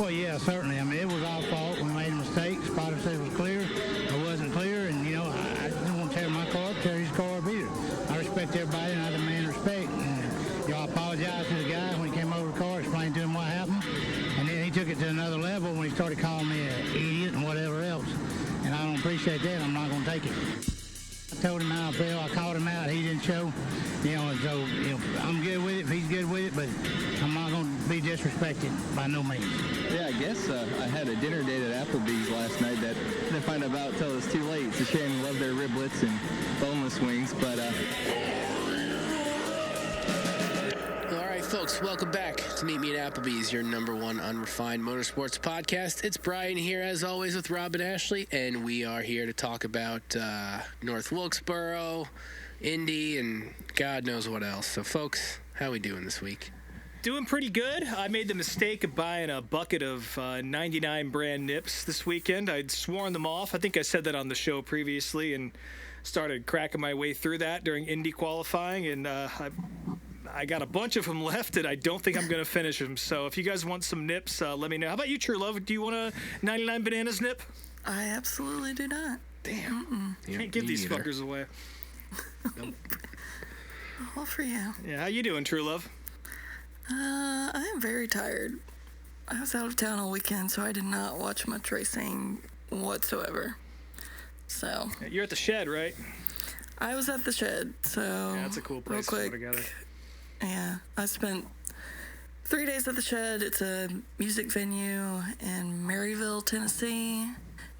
Well, yeah, certainly. I mean, it was our fault. We made a mistake. Spotter said it was clear. It wasn't clear, and, I didn't want to tear my car up, tear his car up either. I respect everybody, and I demand respect. And, I apologized to the guy when he came over the car, explained to him what happened, and then he took it to another level when he started calling me an idiot and whatever else. And I don't appreciate that. I'm not going to take it. I told him how I felt. I called him out. He didn't show. And so I'm good with it if he's good with it, but I'm not going to be disrespected by no means. Yeah, I guess I had a dinner date at Applebee's last night that I didn't find out until it was too late. It's a shame. Love their riblets and boneless wings, but... All right, folks, welcome back to Meet Me at Applebees, your number one unrefined motorsports podcast. It's Brian here, as always, with Rob and Ashley, and we are here to talk about North Wilkesboro, Indy, and God knows what else. So, folks, how we doing this week? Doing pretty good. I made the mistake of buying a bucket of 99 brand nips this weekend. I'd sworn them off. I think I said that on the show previously and started cracking my way through that during Indy qualifying, and I got a bunch of them left, and I don't think I'm going to finish them. So if you guys want some nips, let me know. How about you, True Love? Do you want a 99 bananas nip? I absolutely do not. Damn. Can't give these fuckers away. Nope. All for you. Yeah, how you doing, True Love? I am very tired. I was out of town all weekend, so I did not watch much racing whatsoever. So You're at the shed, right? I was at the shed, so Yeah, that's a cool place real to quick, go together. Yeah, I spent 3 days at the shed. It's a music venue in Maryville, Tennessee.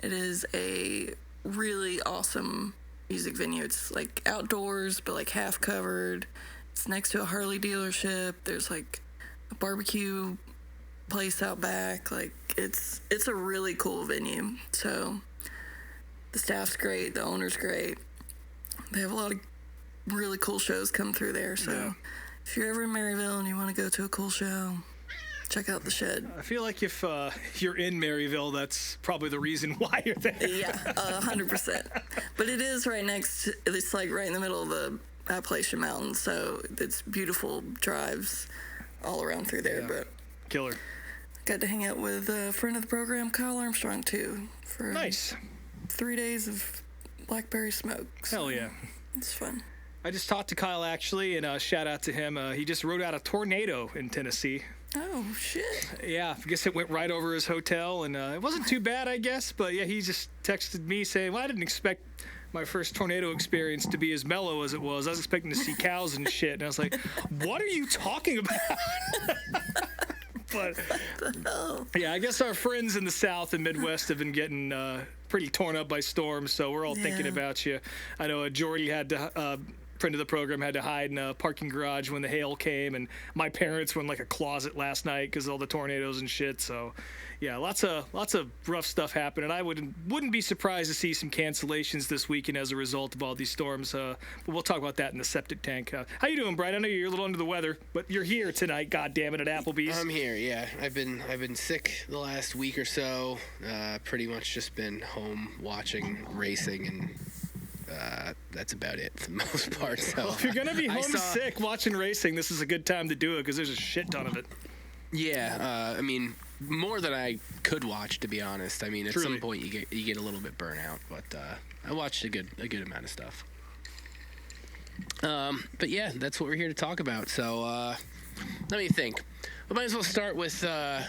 It is a really awesome music venue. It's like outdoors, but like half covered. It's next to a Harley dealership. There's like a barbecue place out back. Like it's a really cool venue. So the staff's great. The owner's great. They have a lot of really cool shows come through there. So if you're ever in Maryville and you want to go to a cool show, check out the shed. I feel like if you're in Maryville, that's probably the reason why you're there. Yeah, 100%. But it is right next, it's like right in the middle of the Appalachian Mountains, so it's beautiful drives all around through there. Yeah. But Killer. got to hang out with a friend of the program, Kyle Armstrong, too, for Nice. 3 days of blackberry smoke. So Hell yeah. it's fun. I just talked to Kyle, actually, and shout out to him. He just rode out a tornado in Tennessee. Oh, shit. Yeah, I guess it went right over his hotel, and it wasn't too bad, I guess. But, yeah, he just texted me saying, well, I didn't expect my first tornado experience to be as mellow as it was. I was expecting to see cows and shit. And I was like, what are you talking about? But, yeah, I guess our friends in the South and Midwest have been getting pretty torn up by storms, so we're all thinking about you. I know Jordy had to... friend of the program had to hide in a parking garage when the hail came, and my parents were in like a closet last night because of all the tornadoes and shit. So yeah, lots of rough stuff happened, and I wouldn't be surprised to see some cancellations this weekend as a result of all these storms, but we'll talk about that in the septic tank. How you doing, Brian? I know you're a little under the weather, but you're here tonight, goddammit, at Applebee's. I'm here, yeah. I've been sick the last week or so. Pretty much just been home watching racing, and that's about it for the most part. So well, if you're gonna be homesick watching racing, this is a good time to do it because there's a shit ton of it. Yeah, I mean, more than I could watch, to be honest. I mean, at some point you get a little bit burnt out, but I watched a good amount of stuff. But yeah, that's what we're here to talk about. So let me think. We might as well start with the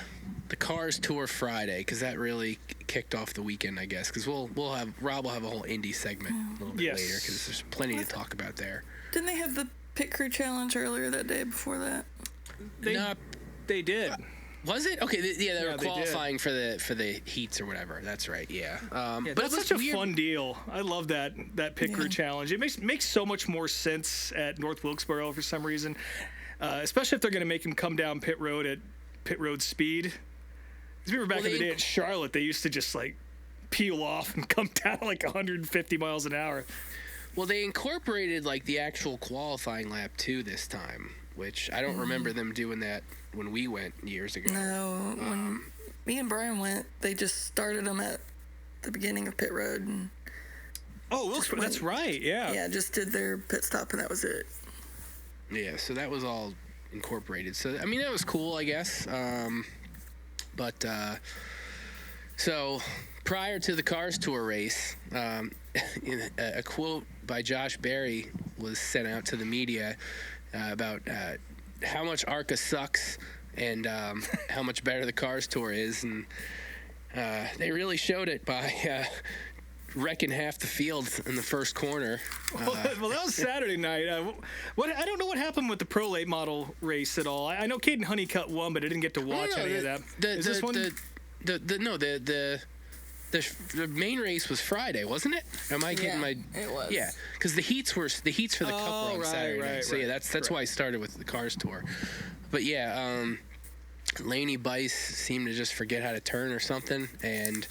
Cars Tour Friday, because that really kicked off the weekend, I guess. Because Rob will have a whole Indy segment a little bit later, because there's plenty to talk about there. Didn't they have the pit crew challenge earlier that day before that? They did. Was it? Okay, they were qualifying for the heats or whatever. That's right, yeah. But that's such a fun deal. I love that pit crew challenge. It makes so much more sense at North Wilkesboro for some reason, especially if they're going to make him come down pit road at pit road speed. Because remember back in the day at Charlotte, they used to just like peel off and come down like 150 miles an hour. Well, they incorporated like the actual qualifying lap too this time, which I don't remember them doing that when we went years ago. No, when me and Brian went, they just started them at the beginning of pit road. And Wilkesboro, that's right, yeah. Yeah, just did their pit stop and that was it. Yeah, so that was all incorporated. So, I mean, that was cool, I guess. But so prior to the Cars Tour race, a quote by Josh Berry was sent out to the media about how much ARCA sucks and how much better the Cars Tour is, and they really showed it by wrecking half the field in the first corner. Well, that was Saturday night. I don't know what happened with the Pro Late Model race at all. I know Caden Honeycutt won, but I didn't get to watch any of that. Is this one? The main race was Friday, wasn't it? Am I getting my? It was. Yeah, because the heats for the Cup were on Saturday night. So yeah, that's why I started with the Cars Tour. But yeah, Laney Bice seemed to just forget how to turn or something, and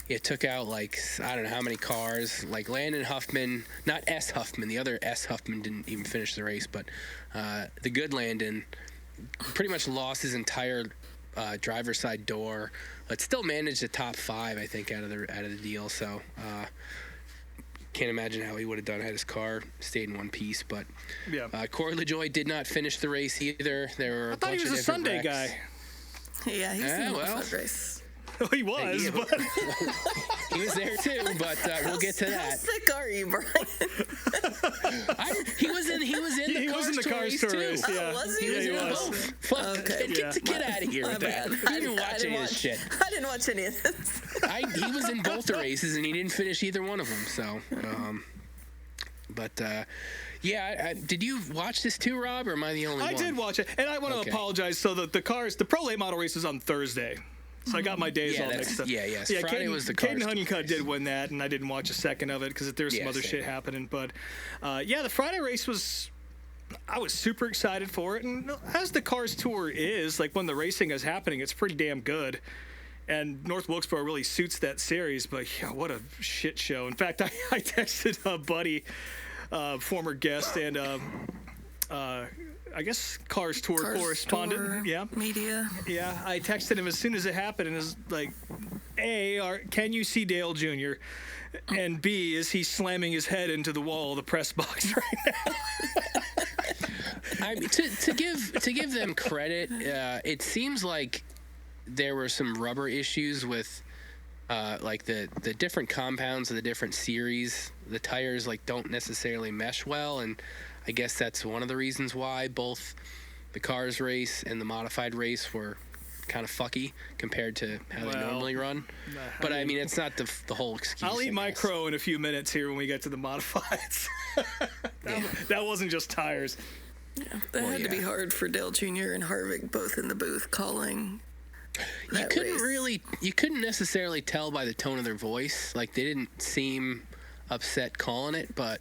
it took out like I don't know how many cars. Like Landon Huffman, not S. Huffman, the other S. Huffman didn't even finish the race, but the good Landon pretty much lost his entire driver's side door, but still managed the top 5, I think, out of the deal. So can't imagine how he would have done had his car stayed in one piece. But Yeah. Corey LaJoie did not finish the race either. There were I thought he was a Sunday wrecks. guy. Yeah, he's in the North race. Well, he was, but He was there too, but we'll get to How that. sick are you, Brian? He was in the Cars Tour race, too. yeah. Oh, was he? Yeah, he in was. both? Fuck, Okay. get out of here My with that. bad. I didn't watch any of this shit. I didn't watch any of this. He was in both the races and he didn't finish either one of them. So, yeah. Did you watch this too, Rob, or am I the only one? I did watch it, and I want to Okay. apologize. So the Pro Late Model race was on Thursday, so I got my days all mixed up. Yes. Friday was the Cars Caden Tour Honeycutt race. did win that, and I didn't watch a second of it because there was some other same. shit happening. But the Friday race was. I was super excited for it, and as the Cars Tour is, like when the racing is happening, it's pretty damn good. And North Wilkesboro really suits that series, but yeah, what a shit show. In fact, I texted a buddy, former guest and I guess Cars Tour correspondent. Tour Yeah. Media. Yeah, I texted him as soon as it happened and was like, A, can you see Dale Jr.? And B, is he slamming his head into the wall of the press box right now? I mean, to give them credit, it seems like there were some rubber issues with like the different compounds of the different series. The tires like don't necessarily mesh well, and I guess that's one of the reasons why both the Cars race and the modified race were kind of fucky compared to how they normally run. But I mean, it's not the whole excuse. I'll eat my crow in a few minutes here when we get to the modifieds. That wasn't just tires. Yeah, that had to be hard for Dale Jr. and Harvick both in the booth calling. You couldn't necessarily tell by the tone of their voice. Like they didn't seem upset calling it, but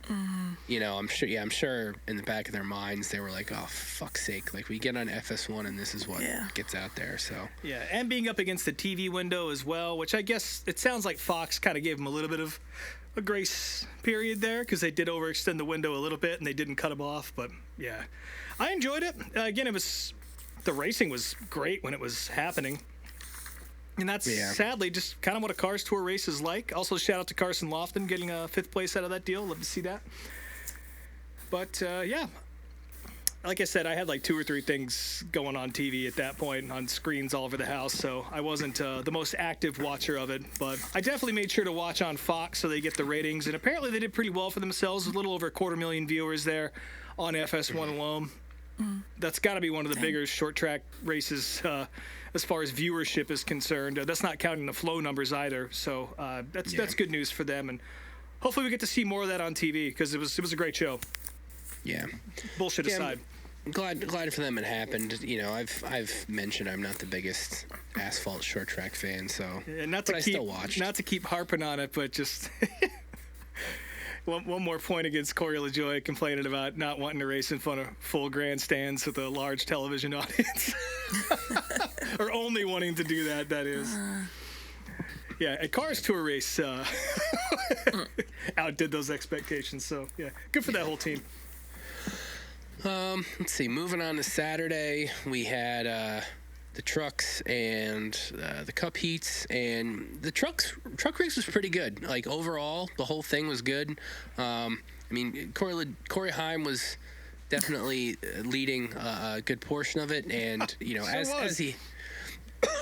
you know, I'm sure in the back of their minds they were like, oh fuck's sake, like we get on FS1 and this is what gets out there. So yeah, and being up against the TV window as well, which I guess it sounds like Fox kind of gave them a little bit of a grace period there because they did overextend the window a little bit and they didn't cut them off. But yeah, I enjoyed it. Again, the racing was great when it was happening. And that's sadly just kind of what a Cars Tour race is like. Also, shout out to Carson Lofton getting a 5th place out of that deal. Love to see that. But yeah, like I said, I had like 2 or 3 things going on TV at that point on screens all over the house, so I wasn't the most active watcher of it. But I definitely made sure to watch on Fox so they get the ratings, and apparently they did pretty well for themselves. A little over 250,000 viewers there on FS1 alone. That's got to be one of the bigger short track races as far as viewership is concerned. That's not counting the flow numbers either. So that's good news for them, and hopefully we get to see more of that on TV because it was a great show. Yeah. Bullshit aside. I'm glad for them it happened. You know, I've mentioned I'm not the biggest asphalt short track fan, so I still watched. Not to keep harping on it, but just one more point against Corey LaJoie complaining about not wanting to race in front of full grandstands with a large television audience. Or only wanting to do that is. Yeah, a Cars Tour race outdid those expectations. So, yeah, good for that whole team. Let's see. Moving on to Saturday, we had the trucks and the Cup heats, and the truck race was pretty good. Like overall, the whole thing was good. I mean, Corey Heim was definitely leading a good portion of it, and you know, as he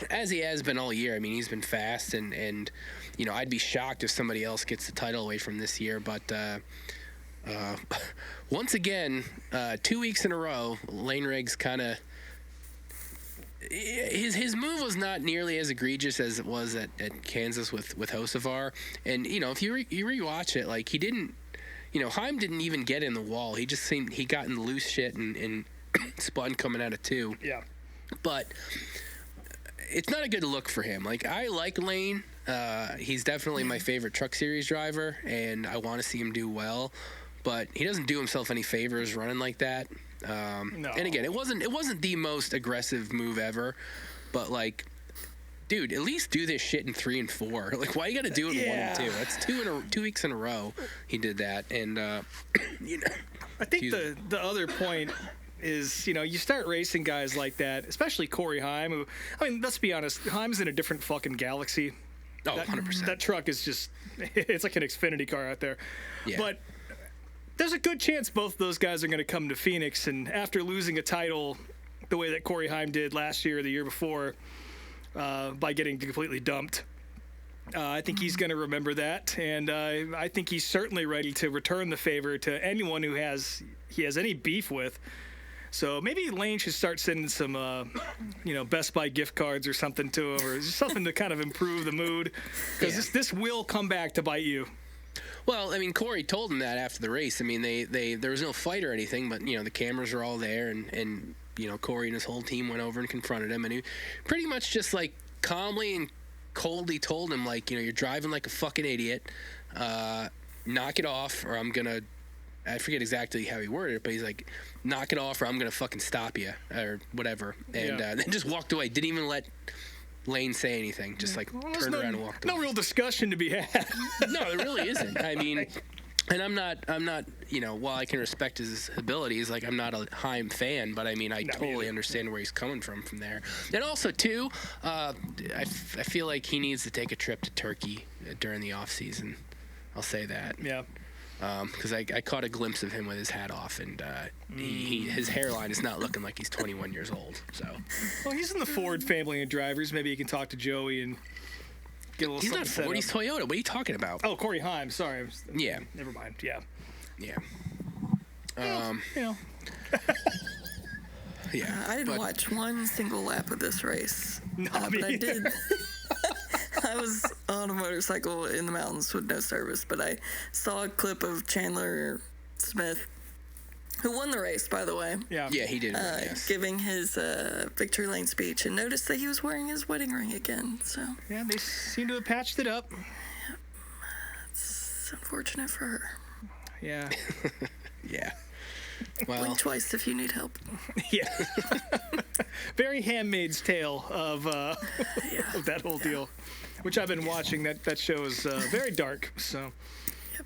as he has been all year. I mean, he's been fast, and you know, I'd be shocked if somebody else gets the title away from this year. But once again, 2 weeks in a row, Lane Riggs kind of his move was not nearly as egregious as it was at Kansas with Hocevar. And you know, if you rewatch it, like he didn't, you know, Heim didn't even get in the wall. He just seemed he got in the loose shit and spun coming out of 2. Yeah. But it's not a good look for him. Like, I like Lane. He's definitely my favorite Truck Series driver, and I want to see him do well. But he doesn't do himself any favors running like that. No. And again, it wasn't the most aggressive move ever, but like, dude, at least do this shit in 3 and 4. Like, why you got to do it in 1 and 2? That's 2 weeks in a row he did that, and you know. I think the other point is, you know, you start racing guys like that, especially Corey Heim, who, I mean, let's be honest, Heim's in a different fucking galaxy. Oh, 100%. That truck is just, it's like an Xfinity car out there. Yeah. But there's a good chance both of those guys are going to come to Phoenix, and after losing a title the way that Corey Heim did last year or the year before, by getting completely dumped, I think he's going to remember that, and I think he's certainly ready to return the favor to anyone who he has any beef with. So maybe Lane should start sending some, you know, Best Buy gift cards or something to him, or just something to kind of improve the mood, because this will come back to bite you. Well, I mean, Corey told him that after the race. I mean, there was no fight or anything, but you know, the cameras were all there, and you know, Corey and his whole team went over and confronted him, and he pretty much just like calmly and coldly told him, like, you know, you're driving like a fucking idiot. Knock it off, or I'm gonna. I forget exactly how he worded it, but he's like, knock it off or I'm going to fucking stop you, or whatever. And then just walked away. Didn't even let Lane say anything. Just like turned around and walked away. No real discussion to be had. No, there really isn't. I mean, and I'm not, you know, while I can respect his abilities, like, I'm not a Heim fan, but I mean, I totally understand where he's coming from there. And also, too, I feel like he needs to take a trip to Turkey during the off season. I'll say that. Yeah. Because I caught a glimpse of him with his hat off, and his hairline is not looking like he's 21 years old. So, well, he's in the Ford family of drivers. Maybe he can talk to Joey and get a little. He's not Ford. He's Toyota. What are you talking about? Oh, Corey Heim. Sorry. Yeah. Never mind. Yeah. Yeah. You know. Yeah. I didn't watch one single lap of this race, No, but I did. I was on a motorcycle in the mountains with no service, but I saw a clip of Chandler Smith, who won the race, by the way. Yeah, he did. Yes. Giving his victory lane speech, and noticed that he was wearing his wedding ring again. So yeah, they seem to have patched it up. Yeah, it's unfortunate for her. Yeah. Yeah. Well, Blink twice if you need help. Yeah. Very Handmaid's Tale of that whole deal, which I've been watching. That show is very dark. So. Yep.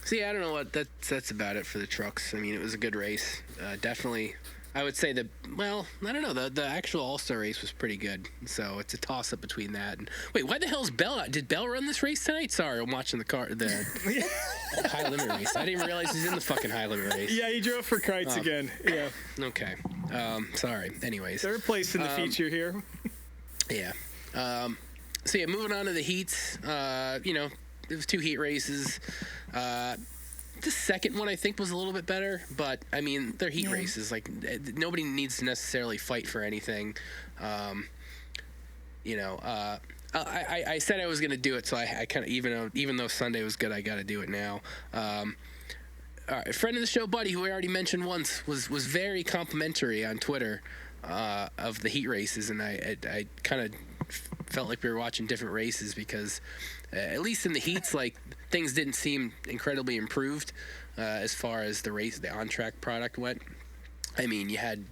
So yeah, I don't know what that's about it for the trucks. I mean, it was a good race. Definitely, I would say I don't know. The actual All-Star race was pretty good. So it's a toss-up between that and wait, why the hell's Bell out? Did Bell run this race tonight? Sorry, I'm watching the high limit race. I didn't even realize he's in the fucking high limit race. Yeah, he drove for Kites again. Yeah. Okay. Sorry. Anyways, they're placing the feature here. Yeah. So yeah, moving on to the heats. You know, it was 2 heat races. The second one I think was a little bit better, but I mean, they're heat races. Like, nobody needs to necessarily fight for anything. You know, I said I was going to do it, so I kind of, even though Sunday was good, I got to do it now. A friend of the show, Buddy, who I already mentioned once, was very complimentary on Twitter of the heat races, and I kind of felt like we were watching different races because at least in the heats, like, things didn't seem incredibly improved as far as the on-track product went. I mean, you had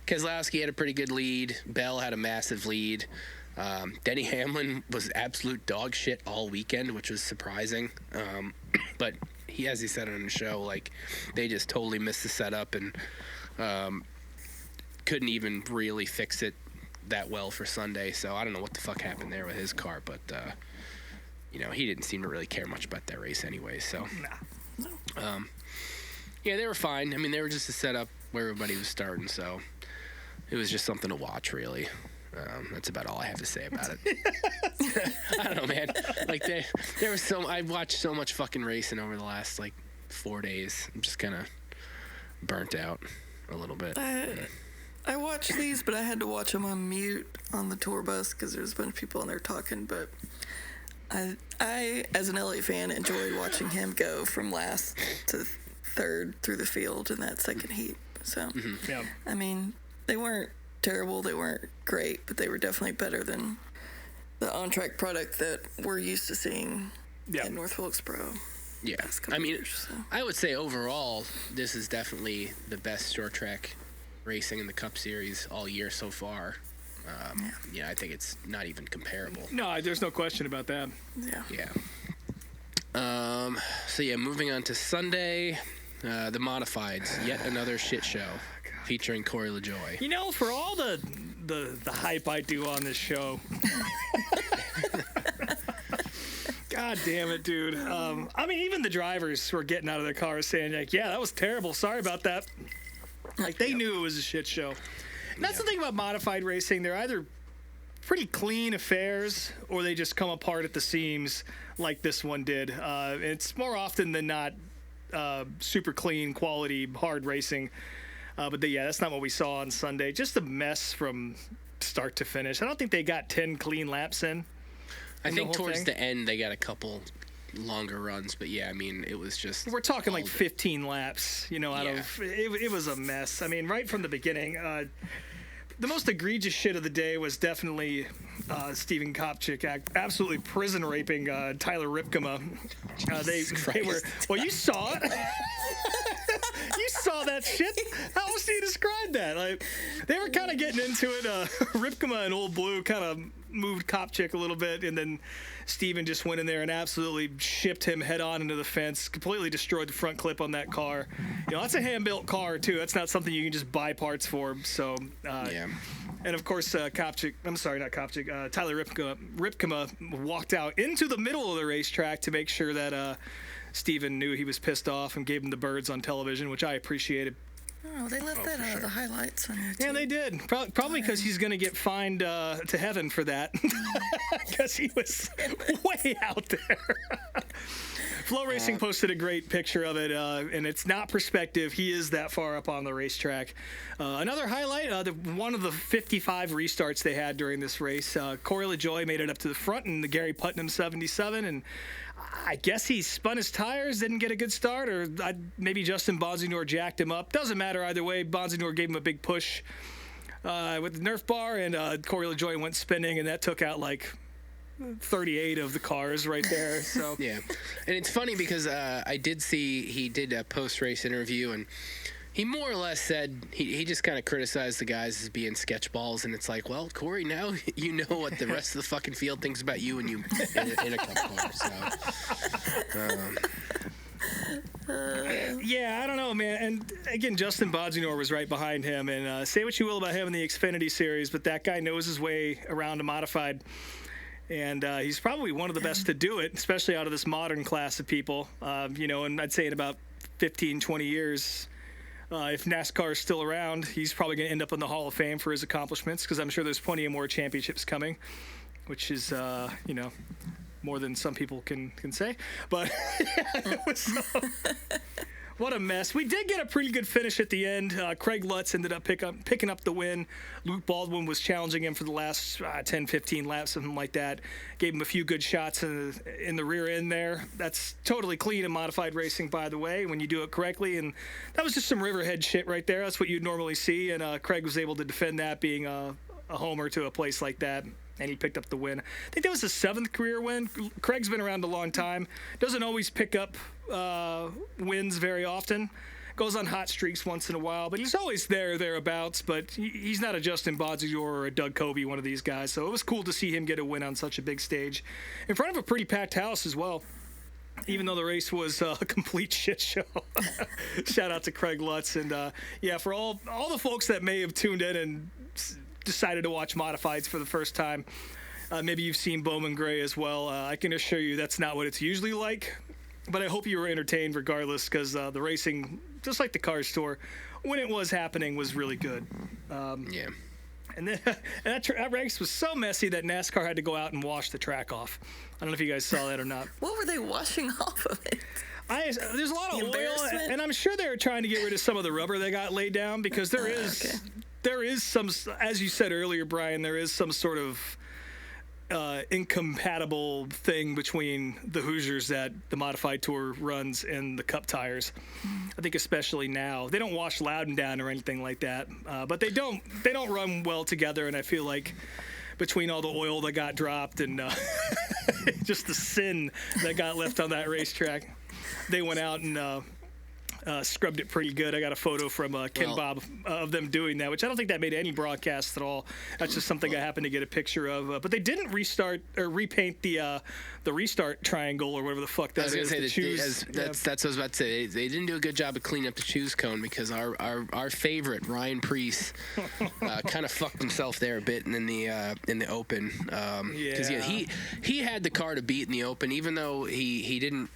Keselowski had a pretty good lead. Bell had a massive lead. Denny Hamlin was absolute dog shit all weekend, which was surprising. But as he said on the show, like, they just totally missed the setup and couldn't even really fix it that well for Sunday. So I don't know what the fuck happened there with his car, but you know, he didn't seem to really care much about that race anyway. So yeah, they were fine. I mean, they were just a setup where everybody was starting. So it was just something to watch, really. That's about all I have to say about it. I don't know, man. Like there was I watched so much fucking racing over the last 4 days. I'm just kind of burnt out a little bit. I watched these, but I had to watch them on mute on the tour bus because there's a bunch of people in there talking. But I, as an LA fan, enjoyed watching him go from last to third through the field in that second heat. So, Yeah. I mean, they weren't terrible, they weren't great, but they were definitely better than the on-track product that we're used to seeing in North Wilkesboro. Yeah, I mean, I would say overall, this is definitely the best short track racing in the Cup Series all year so far. I think it's not even comparable. No, there's no question about that. Yeah. So moving on to Sunday, the Modifieds, yet another shit show featuring Corey LaJoie. You know, for all the hype I do on this show, God damn it, dude. I mean, even the drivers were getting out of their cars saying, yeah, that was terrible. Sorry about that. They knew it was a shit show. And that's the thing about modified racing. They're either pretty clean affairs or they just come apart at the seams like this one did. It's more often than not super clean, quality, hard racing. But that's not what we saw on Sunday. Just a mess from start to finish. I don't think they got 10 clean laps in. I think towards the end they got a couple longer runs, but I mean, it was just... We're talking 15 laps, out of... It was a mess. I mean, right from the beginning, the most egregious shit of the day was definitely Steven Kopchik absolutely prison raping Tyler Ripkema. They were... Well, you saw it. You saw that shit. How else do you describe that? They were kind of getting into it. Ripkema and Old Blue kind of moved Kopchik a little bit, and then Steven just went in there and absolutely shipped him head on into the fence, completely destroyed the front clip on that car. That's a hand-built car, too. That's not something you can just buy parts for. So, And, of course, Tyler Ripkema walked out into the middle of the racetrack to make sure that Steven knew he was pissed off and gave him the birds on television, which I appreciated. Oh, they left that out of the highlights on there, too. Yeah, they did. Probably because he's going to get fined to heaven for that. Because he was way out there. Flow Racing posted a great picture of it, and it's not perspective. He is that far up on the racetrack. Another highlight, one of the 55 restarts they had during this race. Corey LaJoie made it up to the front in the Gary Putnam 77, and I guess he spun his tires, didn't get a good start, or maybe Justin Bonsignor jacked him up. Doesn't matter either way. Bonsignor gave him a big push with the Nerf bar, and Corey LaJoie went spinning, and that took out 38 of the cars right there. So yeah, and it's funny because I did see he did a post-race interview, and he more or less said he just kind of criticized the guys as being sketchballs, and it's like, well, Corey, now you know what the rest of the fucking field thinks about you and you in a cup car. So. Yeah, I don't know, man. And again, Justin Bonsignor was right behind him, and say what you will about him in the Xfinity Series, but that guy knows his way around a modified. And he's probably one of the best to do it, especially out of this modern class of people. And I'd say in about 15, 20 years, if NASCAR is still around, he's probably going to end up in the Hall of Fame for his accomplishments, because I'm sure there's plenty of more championships coming, which is, more than some people can say. But it was what a mess. We did get a pretty good finish at the end. Craig Lutz ended up picking up the win. Luke Baldwin was challenging him for the last 10, 15 laps, something like that. Gave him a few good shots in the rear end there. That's totally clean and modified racing, by the way, when you do it correctly. And that was just some Riverhead shit right there. That's what you'd normally see. And Craig was able to defend that, being a homer to a place like that. And he picked up the win. I think that was his 7th career win. Craig's been around a long time. Doesn't always pick up wins very often. Goes on hot streaks once in a while, but he's always thereabouts. But he's not a Justin Bonsignor or a Doug Covey, one of these guys. So it was cool to see him get a win on such a big stage, in front of a pretty packed house as well. Even though the race was a complete shit show. Shout out to Craig Lutz. And for all the folks that may have tuned in and decided to watch modifieds for the first time, maybe you've seen Bowman Gray as well. I can assure you that's not what it's usually like. But I hope you were entertained regardless, because the racing, just like the Cars Tour, when it was happening, was really good. Yeah. And then that race was so messy that NASCAR had to go out and wash the track off. I don't know if you guys saw that or not. What were they washing off of it? There's a lot of oil, Embarrassment? and I'm sure they were trying to get rid of some of the rubber that got laid down, because there is some, as you said earlier, Brian, there is some sort of incompatible thing between the Hoosiers that the Modified Tour runs and the Cup tires. I think especially now, they don't wash Loudon down or anything like that, but they don't run well together. And I feel like between all the oil that got dropped and just the sin that got left on that racetrack, they went out and scrubbed it pretty good. I got a photo from Ken Bob of them doing that, which I don't think that made any broadcasts at all. That's just something I happened to get a picture of. But they didn't restart or repaint the restart triangle or whatever the fuck that is. I was going to say, that's what I was about to say. They didn't do a good job of cleaning up the choose cone, because our favorite, Ryan Preece, kind of fucked himself there a bit in the Open. Because he had the car to beat in the Open, even though he didn't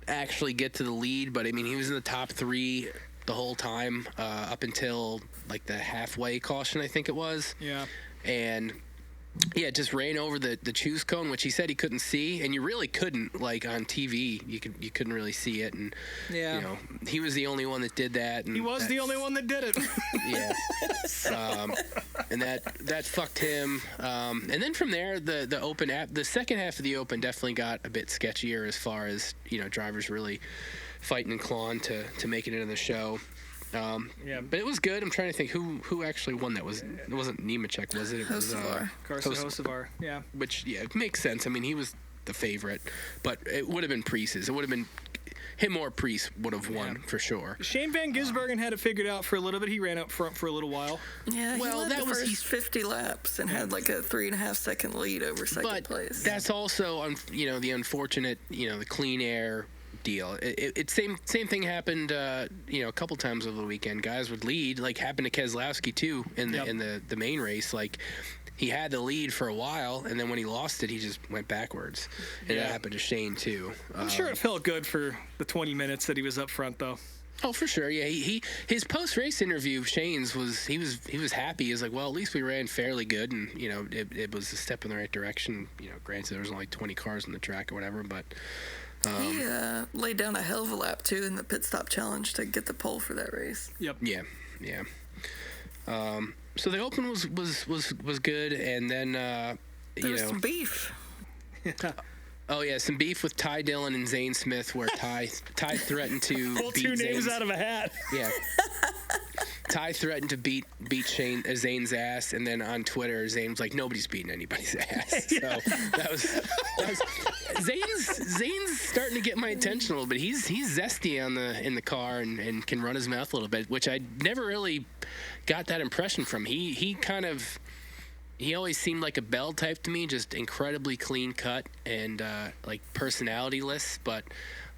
actually get to the lead, but I mean, he was in the top 3 the whole time up until like the halfway caution, I think it was. Yeah. And it just ran over the choose cone, which he said he couldn't see, and you really couldn't, like on TV, you couldn't really see it, and he was the only one that did that. And he was the only one that did it. Yeah. And that fucked him. And then from there, the Open the second half of the Open definitely got a bit sketchier as far as drivers really fighting and clawing to make it into the show. But it was good. I'm trying to think who actually won that. It wasn't Nemechek, was it? It was Hocevar. Hocevar. Yeah. Which it makes sense. I mean, he was the favorite, but it would have been Preece's. It would have been him or Preece would have won for sure. Shane Van Gisbergen had it figured out for a little bit. He ran up front for a little while. Yeah, he led the first 50 laps and had like a 3.5 second lead over second place. That's also the unfortunate the clean air deal. It same thing happened a couple times over the weekend. Guys would lead, like happened to Keselowski too in the main race. Like he had the lead for a while, and then when he lost it, he just went backwards. And that happened to Shane too. I'm sure it felt good for the 20 minutes that he was up front, though. Oh, for sure. Yeah, his post-race interview, Shane's was he was happy. He was like, well, at least we ran fairly good, and it was a step in the right direction. Granted there was only 20 cars on the track or whatever, but. He laid down a hell of a lap too in the pit stop challenge to get the pole for that race. Yep. Yeah. So the Open was good, and then there was some beef. Oh yeah, some beef with Ty Dillon and Zane Smith, where Ty threatened to pull beat two names Zane's, out of a hat. Yeah. Ty threatened to beat Zane's ass, and then on Twitter, Zane was like, "Nobody's beating anybody's ass." So that was Zane's starting to get my attention a little bit. He's zesty in the car and can run his mouth a little bit, which I never really got that impression from. He always seemed like a Bell type to me, just incredibly clean cut and like personality-less, but.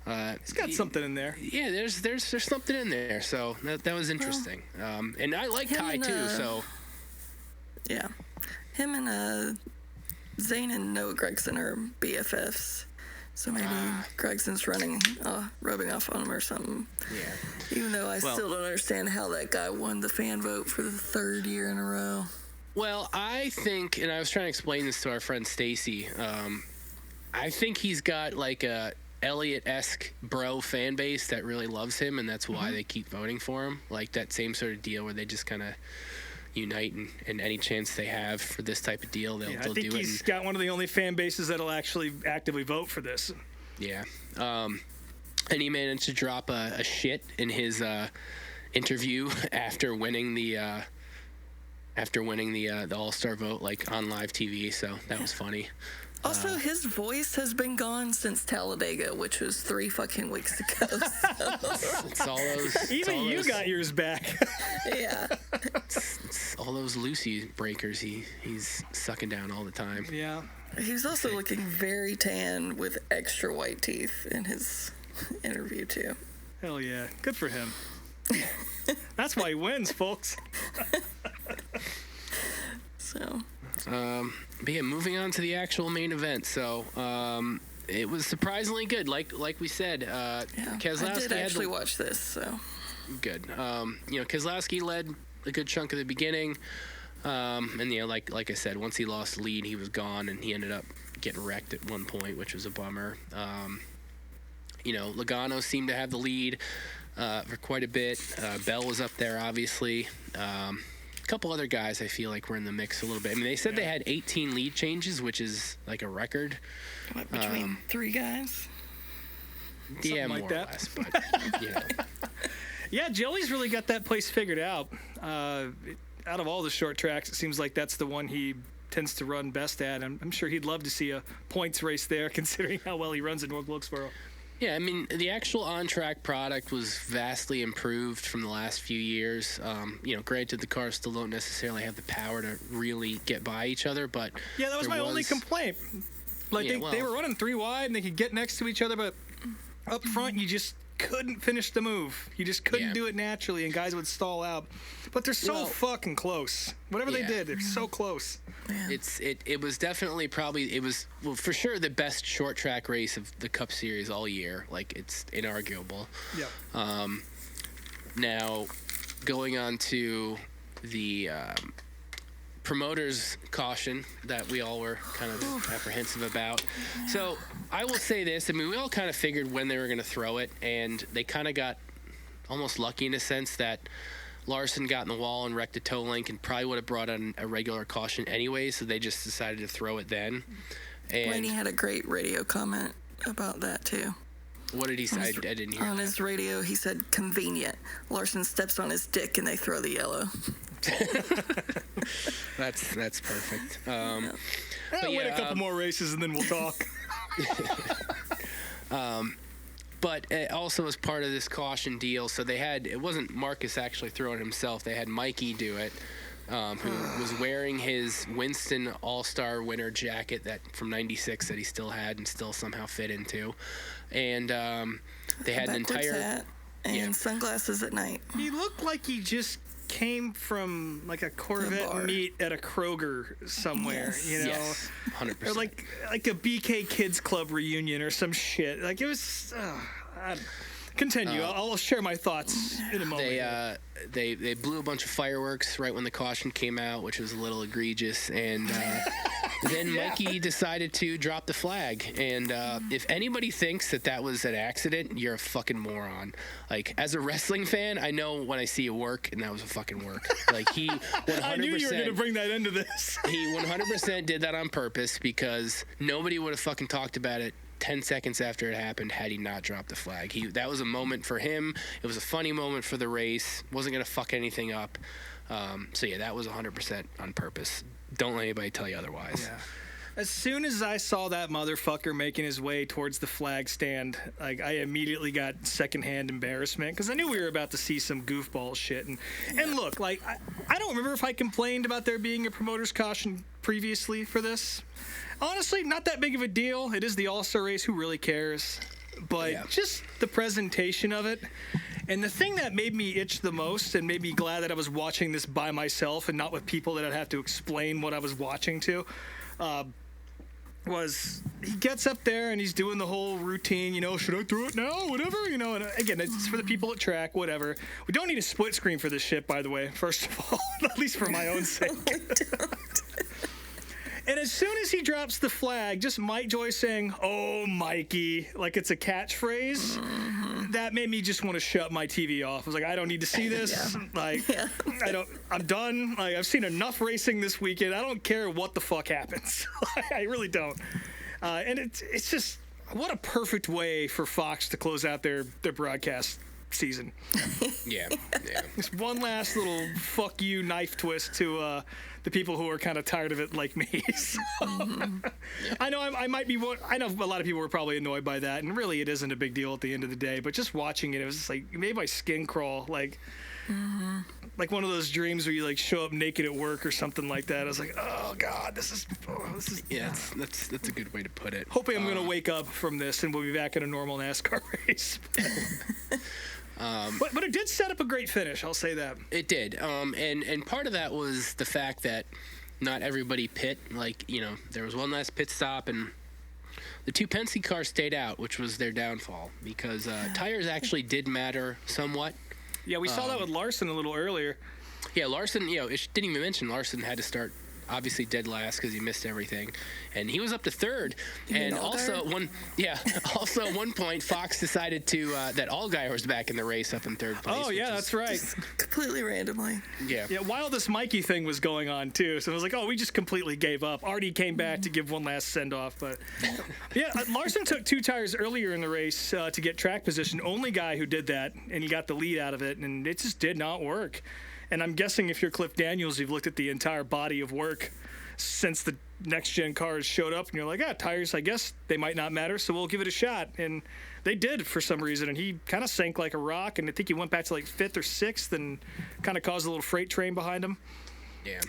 He's got something in there. Yeah, there's something in there. So that was interesting. And I like Ty too. So yeah, him and Zane and Noah Gragson are BFFs. So maybe Gregson's rubbing off on him or something. Yeah. Even though I still don't understand how that guy won the fan vote for the 3rd year in a row. Well, I think, and I was trying to explain this to our friend Stacy. I think he's got like a Elliott-esque bro fan base that really loves him, and that's why they keep voting for him. Like that same sort of deal where they just kind of unite and any chance they have for this type of deal, they'll do it. I think he's got one of the only fan bases that'll actually actively vote for this. Yeah. And he managed to drop a shit in his interview after winning the All-Star vote, like on live TV. So that was funny. Also, his voice has been gone since Talladega, which was 3 fucking weeks ago. So. It's all those. Even you got yours back. Yeah. It's all those Lucy breakers he's sucking down all the time. Yeah. He was also looking very tan with extra white teeth in his interview too. Hell yeah. Good for him. That's why he wins, folks. So. But yeah, moving on to the actual main event. So It was surprisingly good. Like we said, Keselowski I did actually watch this, so good. Keselowski led a good chunk of the beginning, and like I said, once he lost the lead, he was gone, and he ended up getting wrecked at one point, which was a bummer. Logano seemed to have the lead for quite a bit. Bell was up there, obviously. A couple other guys I feel like were in the mix a little bit. I mean, they said they had 18 lead changes, which is like a record. What, between 3 guys? Yeah, like more that. or less. But, Yeah, Joey's really got that place figured out. Out of all the short tracks, it seems like that's the one he tends to run best at. I'm sure he'd love to see a points race there, considering how well he runs in North Wilkesboro. Yeah, I mean, the actual on-track product was vastly improved from the last few years. Granted, the cars still don't necessarily have the power to really get by each other, but yeah, that was my only complaint. Like, they were running 3 wide, and they could get next to each other, but up front, you just couldn't finish the move. You just couldn't do it naturally, and guys would stall out. But they're so fucking close. Whatever they did, they're so close. Yeah. It was definitely for sure the best short track race of the Cup Series all year. Like, it's inarguable. Yeah. Now, going on to the promoter's caution that we all were kind of apprehensive about. So I will say this. I mean, we all kind of figured when they were going to throw it, and they kind of got almost lucky in a sense that Larson got in the wall and wrecked a toe link and probably would have brought on a regular caution anyway, so they just decided to throw it then. And Blaney had a great radio comment about that, too. What did he say? I didn't hear on his radio, he said, convenient. Larson steps on his dick and they throw the yellow. That's perfect. Wait a couple more races and then we'll talk. But also as part of this caution deal, so it wasn't Marcus actually throwing it himself. They had Mikey do it, who was wearing his Winston All-Star winner jacket from '96 that he still had and still somehow fit into. And they had an entire hat and sunglasses at night. He looked like he just came from like a Corvette meet at a Kroger somewhere, Yes, 100%. Or like a BK Kids Club reunion or some shit. Like, it was. Continue. I'll share my thoughts in a moment. They blew a bunch of fireworks right when the caution came out, which was a little egregious, and then Mikey decided to drop the flag. And if anybody thinks that was an accident, you're a fucking moron. Like, as a wrestling fan, I know when I see a work, and that was a fucking work. Like, he 100%. I knew you were going to bring that into this. He 100% did that on purpose because nobody would have fucking talked about it 10 seconds after it happened had he not dropped the flag. That was a moment for him. It was a funny moment for the race. Wasn't going to fuck anything up. That was 100% on purpose. Don't let anybody tell you otherwise. Yeah. As soon as I saw that motherfucker making his way towards the flag stand, like, I immediately got secondhand embarrassment because I knew we were about to see some goofball shit. And look, like, I don't remember if I complained about there being a promoter's caution previously for this. Honestly, not that big of a deal. It is the All-Star race. Who really cares? But just the presentation of it. And the thing that made me itch the most and made me glad that I was watching this by myself and not with people that I'd have to explain what I was watching to, was he gets up there and he's doing the whole routine, should I throw it now? Whatever, and again, it's for the people at track, whatever. We don't need a split screen for this shit, by the way, first of all, at least for my own sake. And as soon as he drops the flag, just Mike Joy saying, "Oh, Mikey," like it's a catchphrase, that made me just want to shut my TV off. I was like, I don't need to see this. I'm done. Like, I've seen enough racing this weekend. I don't care what the fuck happens. I really don't. And it's just, what a perfect way for Fox to close out their broadcast season. Yeah. Just one last little fuck you knife twist to the people who are kind of tired of it like me. So, I know I might be. I know a lot of people were probably annoyed by that, and really it isn't a big deal at the end of the day. But just watching it was just like, it made my skin crawl. Like one of those dreams where you like show up naked at work or something like that. I was like, oh god, this is. Yeah, that's a good way to put it. Hoping I'm gonna wake up from this and we'll be back in a normal NASCAR race. But it did set up a great finish, I'll say that. It did. And part of that was the fact that not everybody pit. Like, there was one last pit stop, and the two Penske cars stayed out, which was their downfall because tires actually did matter somewhat. Yeah, we saw that with Larson a little earlier. Yeah, Larson, it didn't even mention Larson had to start obviously dead last because he missed everything, and he was up to third. And also also at one point Fox decided to that Allgaier was back in the race up in third place. Oh yeah, that's right. Completely randomly. Yeah. Yeah, while this Mikey thing was going on too, so it was like, oh, we just completely gave up. Artie came back to give one last send off, but yeah, Larson took 2 tires earlier in the race to get track position. Only guy who did that, and he got the lead out of it, and it just did not work. And I'm guessing if you're Cliff Daniels, you've looked at the entire body of work since the next-gen cars showed up, and you're like, tires, I guess they might not matter, so we'll give it a shot. And they did for some reason, and he kind of sank like a rock, and I think he went back to like 5th or 6th and kind of caused a little freight train behind him. Yeah.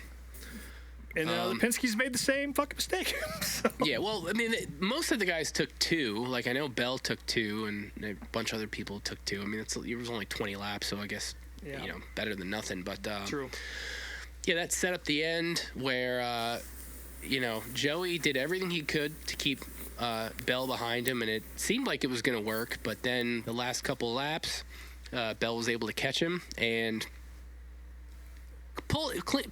And the Penske's made the same fucking mistake. So. Yeah, well, I mean, most of the guys took 2. Like, I know Bell took 2, and a bunch of other people took 2. I mean, it was only 20 laps, so I guess... Yeah. Better than nothing. But true. Yeah, that set up the end where Joey did everything he could to keep Bell behind him, and it seemed like it was going to work. But then the last couple of laps, Bell was able to catch him and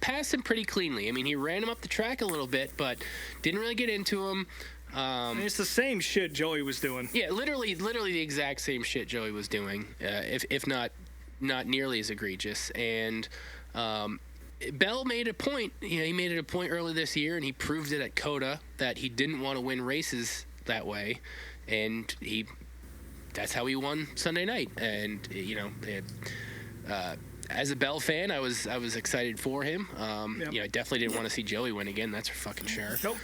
pass him pretty cleanly. I mean, he ran him up the track a little bit, but didn't really get into him. And it's the same shit Joey was doing. Yeah, literally the exact same shit Joey was doing, if not nearly as egregious. And Bell made a point. He made it a point early this year, and he proved it at COTA that he didn't want to win races that way, and that's how he won Sunday night. And as a Bell fan, I was excited for him. I definitely didn't want to see Joey win again. That's for fucking sure. Nope.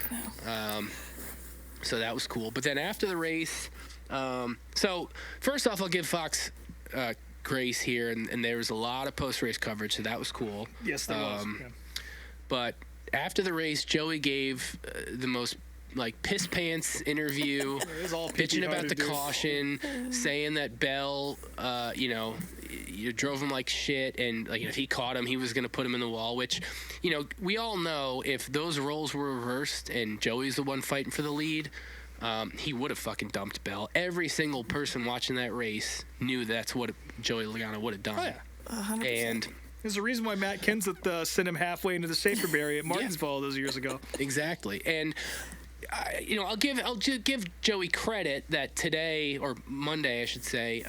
So that was cool. But then after the race, so first off, I'll give Fox grace here, and there was a lot of post-race coverage, so that was cool. Yes, there was. Yeah. But after the race, Joey gave the most piss pants interview, bitching about the caution, saying that Bell, you drove him like shit, and if he caught him, he was going to put him in the wall. Which, we all know if those roles were reversed and Joey's the one fighting for the lead, he would have fucking dumped Bell. Every single person watching that race knew that's what Joey Logano would have done. Oh, yeah. 100%. And there's a reason why Matt Kenseth sent him halfway into the safer barrier at Martinsville those years ago. Exactly. And I'll give Joey credit that today, or Monday I should say,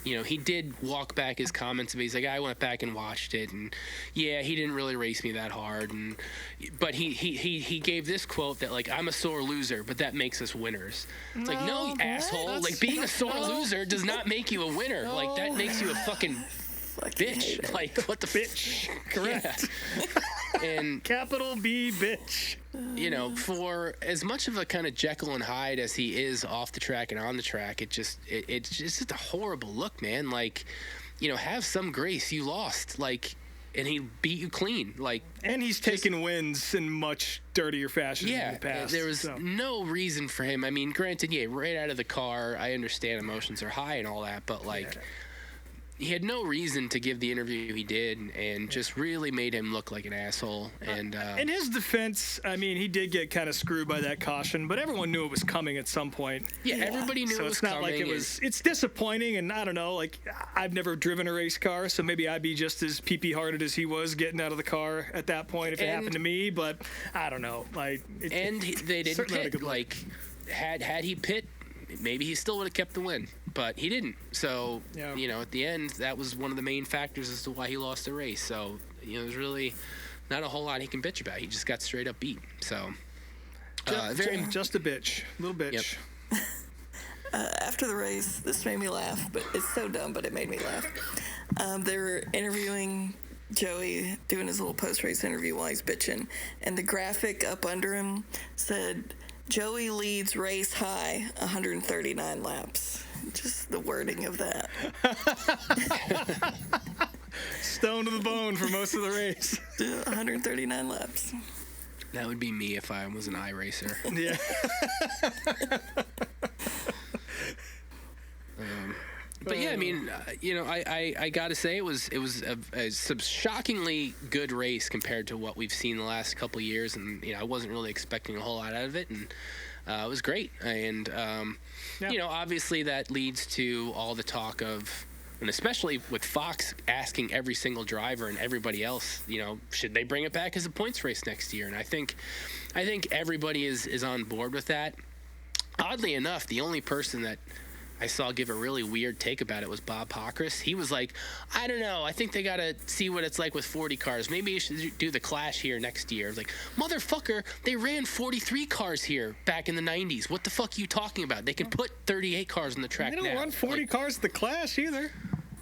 he did walk back his comments. He's like, I went back and watched it, and yeah, he didn't really race me that hard. But he gave this quote that I'm a sore loser, but that makes us winners. It's like, no, you asshole. Being a sore loser does not make you a winner. That makes you a fucking bitch. What the bitch? Correct. Yeah. And capital B bitch. For as much of a kind of Jekyll and Hyde as he is off the track and on the track, it's just a horrible look, man. Have some grace. You lost. And he beat you clean. And he's taken wins in much dirtier fashion in the past. There was no reason for him. I mean, granted, right out of the car, I understand emotions are high and all that, but he had no reason to give the interview he did, and just really made him look like an asshole. And in his defense, I mean, he did get kind of screwed by that caution, but everyone knew it was coming at some point. Yeah, everybody knew it was coming. So it's not like it was. It's disappointing, and I don't know. I've never driven a race car, so maybe I'd be just as pee-pee-hearted as he was getting out of the car at that point if it happened to me. But I don't know. They didn't pit. Had he pit, maybe he still would have kept the win, but he didn't. So, at the end, that was one of the main factors as to why he lost the race. So, there's really not a whole lot he can bitch about. He just got straight up beat. So, just a bitch. Little bitch. Yep. After the race, this made me laugh, but it's so dumb, but it made me laugh. They were interviewing Joey, doing his little post-race interview while he's bitching, and the graphic up under him said, Joey leads race high, 139 laps. Just the wording of that. Stone to the bone for most of the race. 139 laps. That would be me if I was an iRacer. Yeah. But yeah, I mean, I got to say it was a shockingly good race compared to what we've seen the last couple of years, and I wasn't really expecting a whole lot out of it, and It was great. And, obviously that leads to all the talk of, and especially with Fox asking every single driver and everybody else, should they bring it back as a points race next year? And I think everybody is on board with that. Oddly enough, the only person that I saw give a really weird take about it was Bob Pockris. He was like, I don't know. I think they got to see what it's like with 40 cars. Maybe you should do the Clash here next year. Like, motherfucker, they ran 43 cars here back in the 90s. What the fuck are you talking about? They can put 38 cars on the track now. They don't run 40 cars at the Clash either.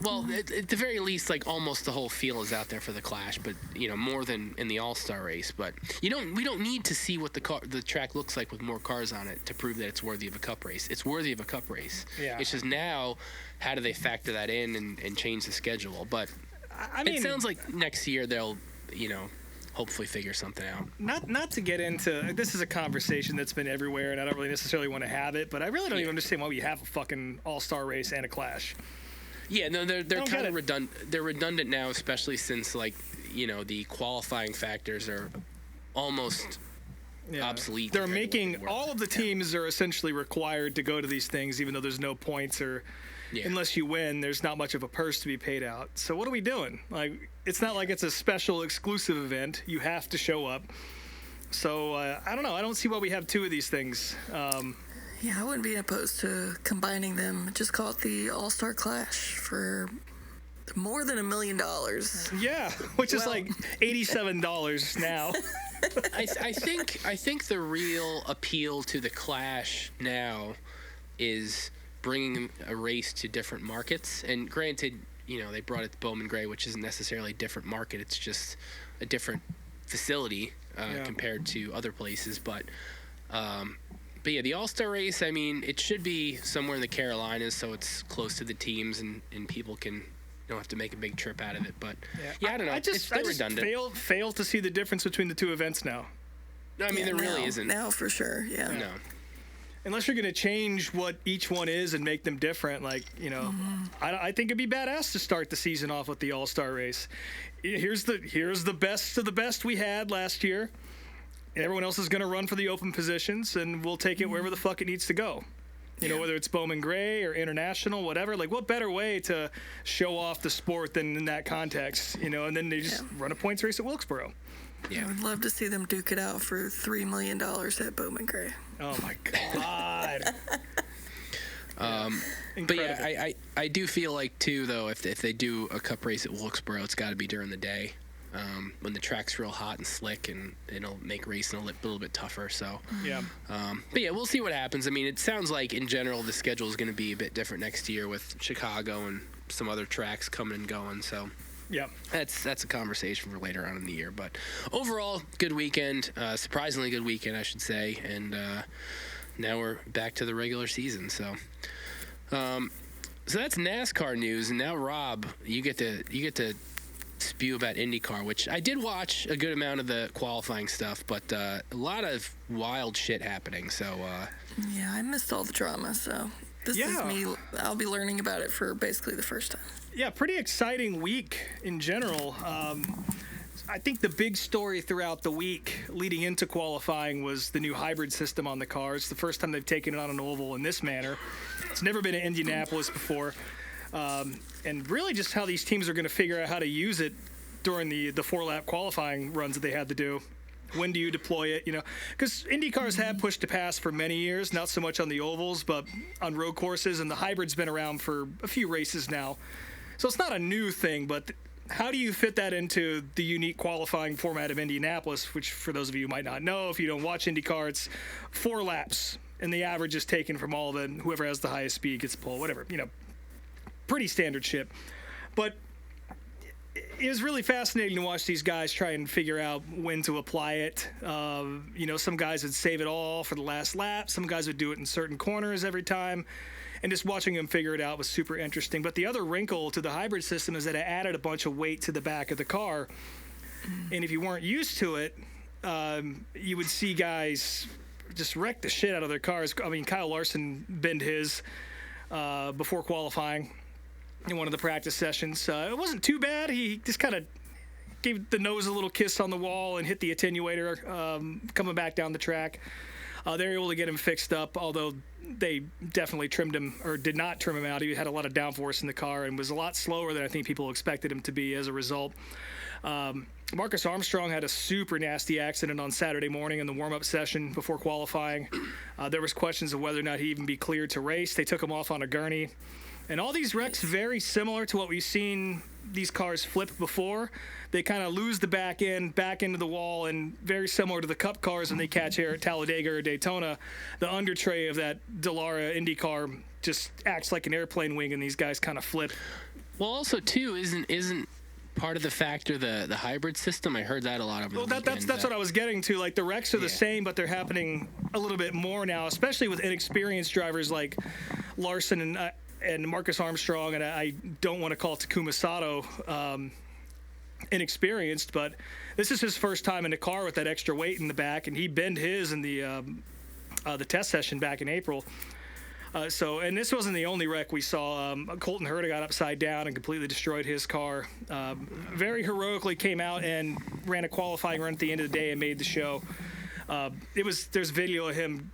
Well, at the very least, like almost the whole field is out there for the Clash, but more than in the All-Star race. But we don't need to see what the track looks like with more cars on it to prove that it's worthy of a Cup race. It's worthy of a Cup race. Yeah. It's just now, how do they factor that in and change the schedule? But it sounds like next year they'll, hopefully figure something out. Not to get into, this is a conversation that's been everywhere, and I don't really necessarily want to have it, but I really don't even understand why we have a fucking All-Star race and a Clash. Yeah, no, they're kind of redundant. They're redundant now, especially since the qualifying factors are almost obsolete. They're making all of the teams are essentially required to go to these things, even though there's no points or unless you win, there's not much of a purse to be paid out. So what are we doing? Like, it's not like it's a special exclusive event. You have to show up. So I don't know. I don't see why we have two of these things. Yeah, I wouldn't be opposed to combining them. Just call it the All-Star Clash for more than $1 million. Yeah, which is like $87 now. I think the real appeal to the Clash now is bringing a race to different markets. And granted, they brought it to Bowman Gray, which isn't necessarily a different market. It's just a different facility compared to other places. But yeah, the All-Star race, I mean, it should be somewhere in the Carolinas, so it's close to the teams and people don't have to make a big trip out of it. But I don't know. I just redundant. fail to see the difference between the two events now. No, I mean, there really isn't. Now for sure, yeah. No. Unless you're going to change what each one is and make them different, I think it'd be badass to start the season off with the All-Star race. Here's the best of the best we had last year. Everyone else is going to run for the open positions, and we'll take it wherever the fuck it needs to go. Whether it's Bowman Gray or International, whatever. Like, what better way to show off the sport than in that context? And then they just run a points race at Wilkesboro. Yeah. I would love to see them duke it out for $3 million at Bowman Gray. Oh, my God. But yeah, I do feel like, too, though, if they do a Cup race at Wilkesboro, it's got to be during the day. When the track's real hot and slick, and it'll make racing a little bit tougher. So but yeah, we'll see what happens. I mean, it sounds like in general the schedule is going to be a bit different next year with Chicago and some other tracks coming and going. So that's a conversation for later on in the year. But overall, good weekend, surprisingly good weekend, I should say. And now we're back to the regular season. So that's NASCAR news. And now, Rob, you get to spew about IndyCar, which I did watch a good amount of the qualifying stuff, but a lot of wild shit happening. So yeah, I missed all the drama. So this is me. I'll be learning about it for basically the first time. Yeah, pretty exciting week in general. I think the big story throughout the week leading into qualifying was the new hybrid system on the car. It's the first time they've taken it on an oval in this manner. It's never been in Indianapolis before. And really just how these teams are going to figure out how to use it during the 4-lap qualifying runs that they had to do. When do you deploy it? Because Indy cars have pushed to pass for many years, not so much on the ovals, but on road courses, and the hybrid's been around for a few races now. So it's not a new thing, but how do you fit that into the unique qualifying format of Indianapolis, which for those of you who might not know, if you don't watch IndyCar, it's 4 laps, and the average is taken from all the whoever has the highest speed gets pulled, whatever, pretty standard shit. But it was really fascinating to watch these guys try and figure out when to apply it. Some guys would save it all for the last lap. Some guys would do it in certain corners every time. And just watching them figure it out was super interesting. But the other wrinkle to the hybrid system is that it added a bunch of weight to the back of the car. And if you weren't used to it, you would see guys just wreck the shit out of their cars. I mean, Kyle Larson bent his before qualifying in one of the practice sessions. It wasn't too bad. He just kind of gave the nose a little kiss on the wall and hit the attenuator coming back down the track. They were able to get him fixed up, although they definitely trimmed him, or did not trim him out. He had a lot of downforce in the car and was a lot slower than I think people expected him to be as a result. Marcus Armstrong had a super nasty accident on Saturday morning in the warm-up session before qualifying. There was questions of whether or not he'd even be cleared to race. They took him off on a gurney. And all these wrecks very similar to what we've seen these cars flip before. They kind of lose the back end, back into the wall, and very similar to the Cup cars when they catch air at Talladega or Daytona, the under tray of that Dallara Indy car just acts like an airplane wing, and these guys kind of flip. Well, also too, isn't part of the factor the hybrid system? I heard that a lot over the weekend. That's what I was getting to. Like, the wrecks are the same, but they're happening a little bit more now, especially with inexperienced drivers like Larson and Marcus Armstrong, and I don't want to call Takuma Sato inexperienced, but this is his first time in a car with that extra weight in the back, and he bent his in the test session back in April. And this wasn't the only wreck we saw. Colton Herta got upside down and completely destroyed his car. Very heroically came out and ran a qualifying run at the end of the day and made the show. There's video of him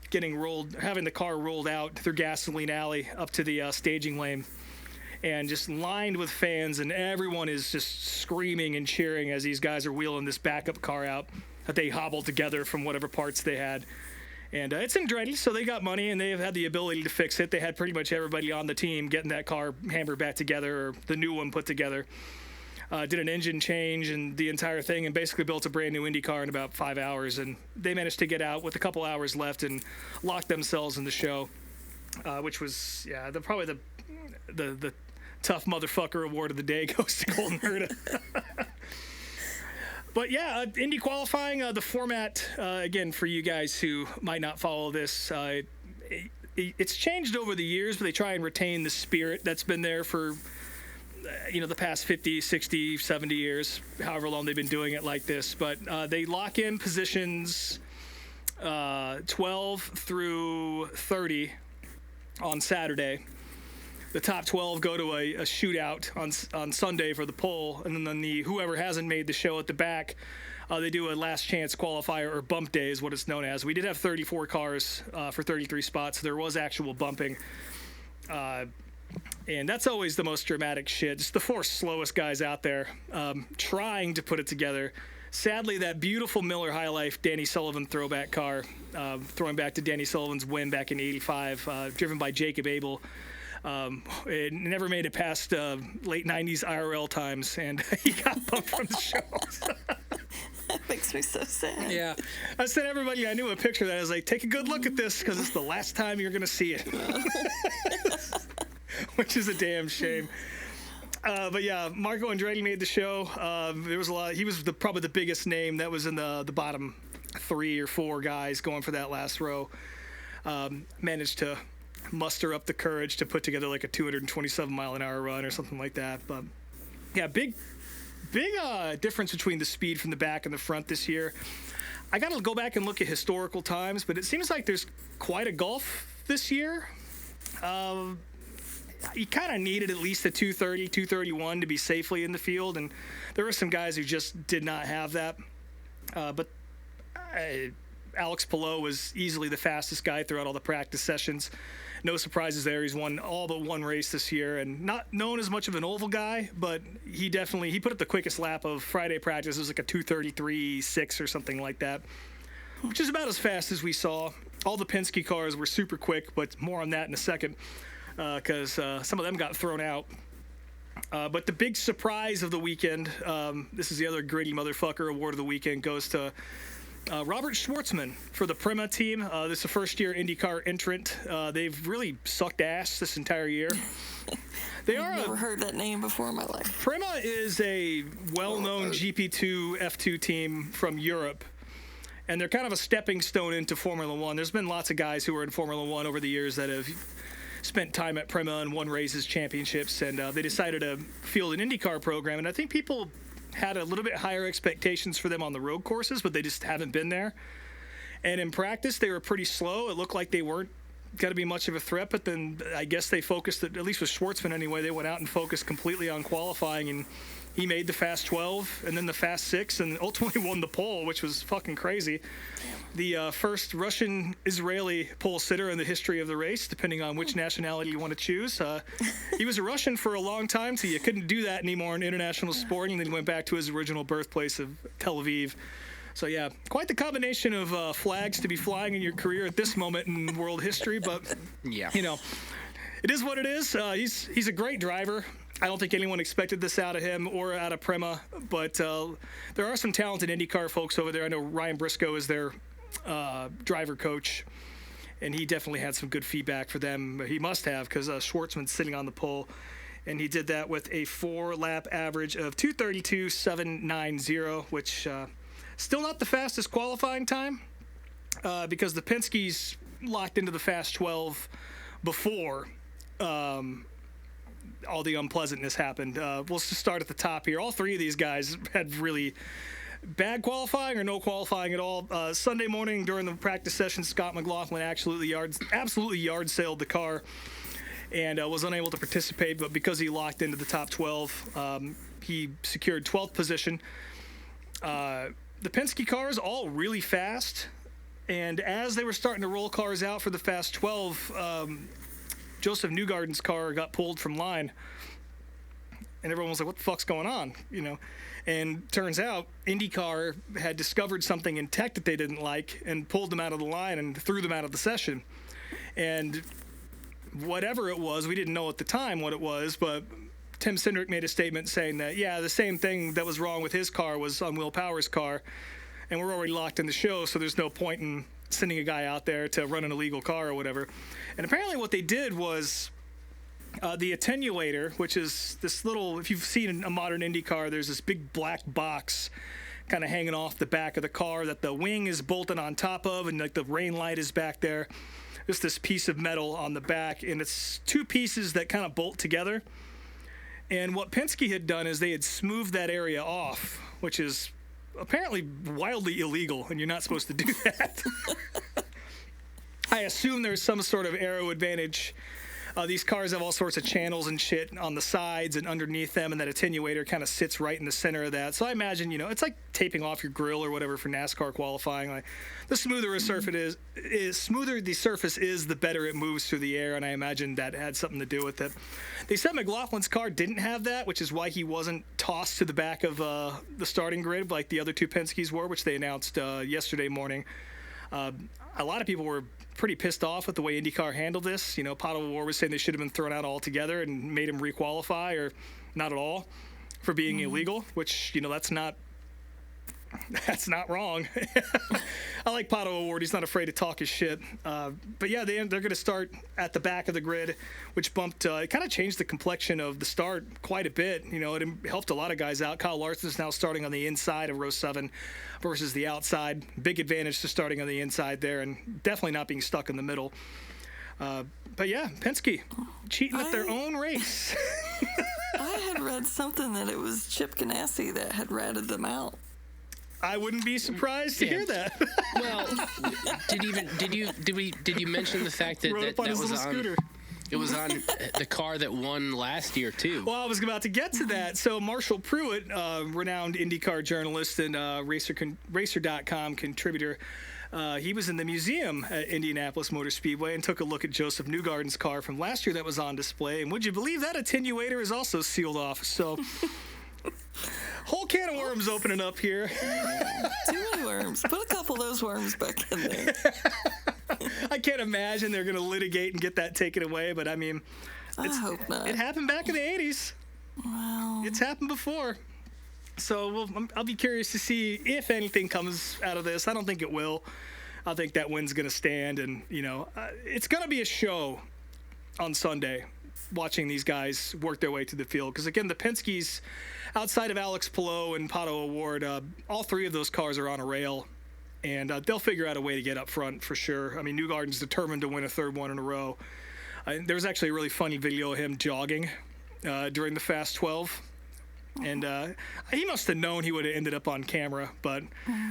having the car rolled out through Gasoline Alley up to the staging lane, and just lined with fans, and everyone is just screaming and cheering as these guys are wheeling this backup car out that they hobbled together from whatever parts they had. And it's Andretti, so they got money, and they have had the ability to fix it. They had pretty much everybody on the team getting that car hammered back together, or the new one put together. Did an engine change and the entire thing, and basically built a brand new Indy car in about 5 hours. And they managed to get out with a couple hours left and lock themselves in the show, which was probably the tough motherfucker award of the day goes to Colton Herta. But yeah, Indy qualifying, the format, again, for you guys who might not follow this, it's changed over the years, but they try and retain the spirit that's been there for, the past 50, 60, 70 years, however long they've been doing it like this. But they lock in positions 12 through 30 on Saturday. The top 12 go to a shootout on Sunday for the pole, and then whoever hasn't made the show at the back, they do a last chance qualifier, or bump day is what it's known as. We did have 34 cars for 33 spots, so there was actual bumping. And that's always the most dramatic shit. Just the four slowest guys out there trying to put it together. Sadly, that beautiful Miller High Life Danny Sullivan throwback car, throwing back to Danny Sullivan's win back in '85, driven by Jacob Abel, it never made it past late 90s IRL times, and he got bumped from the show. That makes me so sad. Yeah. I sent everybody I knew a picture of that. I was like, take a good look at this, because it's the last time you're going to see it. Which is a damn shame. But yeah, Marco Andretti made the show. There was a lot. He was probably the biggest name that was in the bottom 3 or 4 guys going for that last row. Managed to muster up the courage to put together like a 227 mile an hour run or something like that. But yeah, big difference between the speed from the back and the front this year. I got to go back and look at historical times, but it seems like there's quite a gulf this year. You kind of needed at least a 230, 231 to be safely in the field, and there were some guys who just did not have that. But Alex Palou was easily the fastest guy throughout all the practice sessions. No surprises there. He's won all but one race this year, and not known as much of an oval guy, but he put up the quickest lap of Friday practice. It was like a 2:33.6 or something like that, which is about as fast as we saw. All the Penske cars were super quick, but more on that in a second, because some of them got thrown out. But the big surprise of the weekend, this is the other gritty motherfucker award of the weekend, goes to Robert Schwartzman for the Prema team. This is a first-year IndyCar entrant. They've really sucked ass this entire year. I've never heard that name before in my life. Prema is a well-known GP2 F2 team from Europe, and they're kind of a stepping stone into Formula One. There's been lots of guys who are in Formula One over the years that have spent time at Prema and won races, championships, and they decided to field an IndyCar program. And I think people had a little bit higher expectations for them on the road courses, but they just haven't been there. And in practice, they were pretty slow. It looked like they weren't going to be much of a threat, but then I guess they focused, at least with Schwartzman anyway, they went out and focused completely on qualifying, and he made the Fast 12 and then the Fast 6 and ultimately won the pole, which was fucking crazy. The first Russian-Israeli pole sitter in the history of the race, depending on which nationality you want to choose. He was a Russian for a long time, so you couldn't do that anymore in international sporting. And then he went back to his original birthplace of Tel Aviv. So, yeah, quite the combination of flags to be flying in your career at this moment in world history. But, Yeah. you know, it is what it is. He's a great driver. I don't think anyone expected this out of him or out of Prema. But there are some talented IndyCar folks over there. I know Ryan Briscoe is their driver coach, and he definitely had some good feedback for them. He must have, because Schwartzman's sitting on the pole. And he did that with a 4-lap average of 2:32.790, which... still not the fastest qualifying time because the Penske's locked into the Fast 12 before all the unpleasantness happened. We'll just start at the top here. All three of these guys had really bad qualifying or no qualifying at all. Sunday morning during the practice session, Scott McLaughlin absolutely yard sailed the car and was unable to participate, but because he locked into the top 12, he secured 12th position. The Penske cars all really fast, and as they were starting to roll cars out for the Fast 12, Joseph Newgarden's car got pulled from line, and everyone was like, what the fuck's going on, you know? And turns out IndyCar had discovered something in tech that they didn't like and pulled them out of the line and threw them out of the session. And whatever it was, we didn't know at the time what it was, but Tim Cindric made a statement saying that, yeah, the same thing that was wrong with his car was on Will Power's car, and we're already locked in the show, so there's no point in sending a guy out there to run an illegal car or whatever. And apparently what they did was the attenuator, which is this little, if you've seen a modern Indy car, there's this big black box kind of hanging off the back of the car that the wing is bolted on top of, and like the rain light is back there. Just this piece of metal on the back, and it's two pieces that kind of bolt together. And what Penske had done is they had smoothed that area off, which is apparently wildly illegal, and you're not supposed to do that. I assume there's some sort of aero advantage. These cars have all sorts of channels and shit on the sides and underneath them, and that attenuator kind of sits right in the center of that. So I imagine, you know, it's like taping off your grill or whatever for NASCAR qualifying. Like, the smoother a surface smoother the surface is, the better it moves through the air, and I imagine that had something to do with it. They said McLaughlin's car didn't have that, which is why he wasn't tossed to the back of the starting grid like the other two Penskes were, which they announced yesterday morning. A lot of people were pretty pissed off with the way IndyCar handled this. You know, Pato O'Ward was saying they should have been thrown out altogether and made him requalify, or not at all, for being illegal, which, you know, that's not wrong. I like Pato O'Ward. He's not afraid to talk his shit. But yeah, they're going to start at the back of the grid, which bumped, it kind of changed the complexion of the start quite a bit. You know, it helped a lot of guys out. Kyle Larson's now starting on the inside of row 7 versus the outside. Big advantage to starting on the inside there, and definitely not being stuck in the middle. But yeah, Penske cheating at their own race. I had read something that it was Chip Ganassi that had ratted them out. I wouldn't be surprised to hear that. Well, did you mention the fact that that was on scooter? It was on the car that won last year too. Well, I was about to get to that. So Marshall Pruitt, renowned IndyCar journalist and Racer.com contributor, he was in the museum at Indianapolis Motor Speedway and took a look at Joseph Newgarden's car from last year that was on display. And would you believe that attenuator is also sealed off? So whole can of worms opening up here. Too many worms. Put a couple of those worms back in there. I can't imagine they're going to litigate and get that taken away, but I mean, I hope not. It happened back in the 80s. Well, It's happened before. So I'll be curious to see if anything comes out of this. I don't think it will. I think that win's going to stand, and, you know, it's going to be a show on Sunday watching these guys work their way to the field. Because, again, the Penske's, outside of Alex Palou and Pato O'Ward, all three of those cars are on a rail, and they'll figure out a way to get up front for sure. I mean, Newgarden's determined to win a third one in a row. There was actually a really funny video of him jogging during the Fast 12. And he must have known he would have ended up on camera, but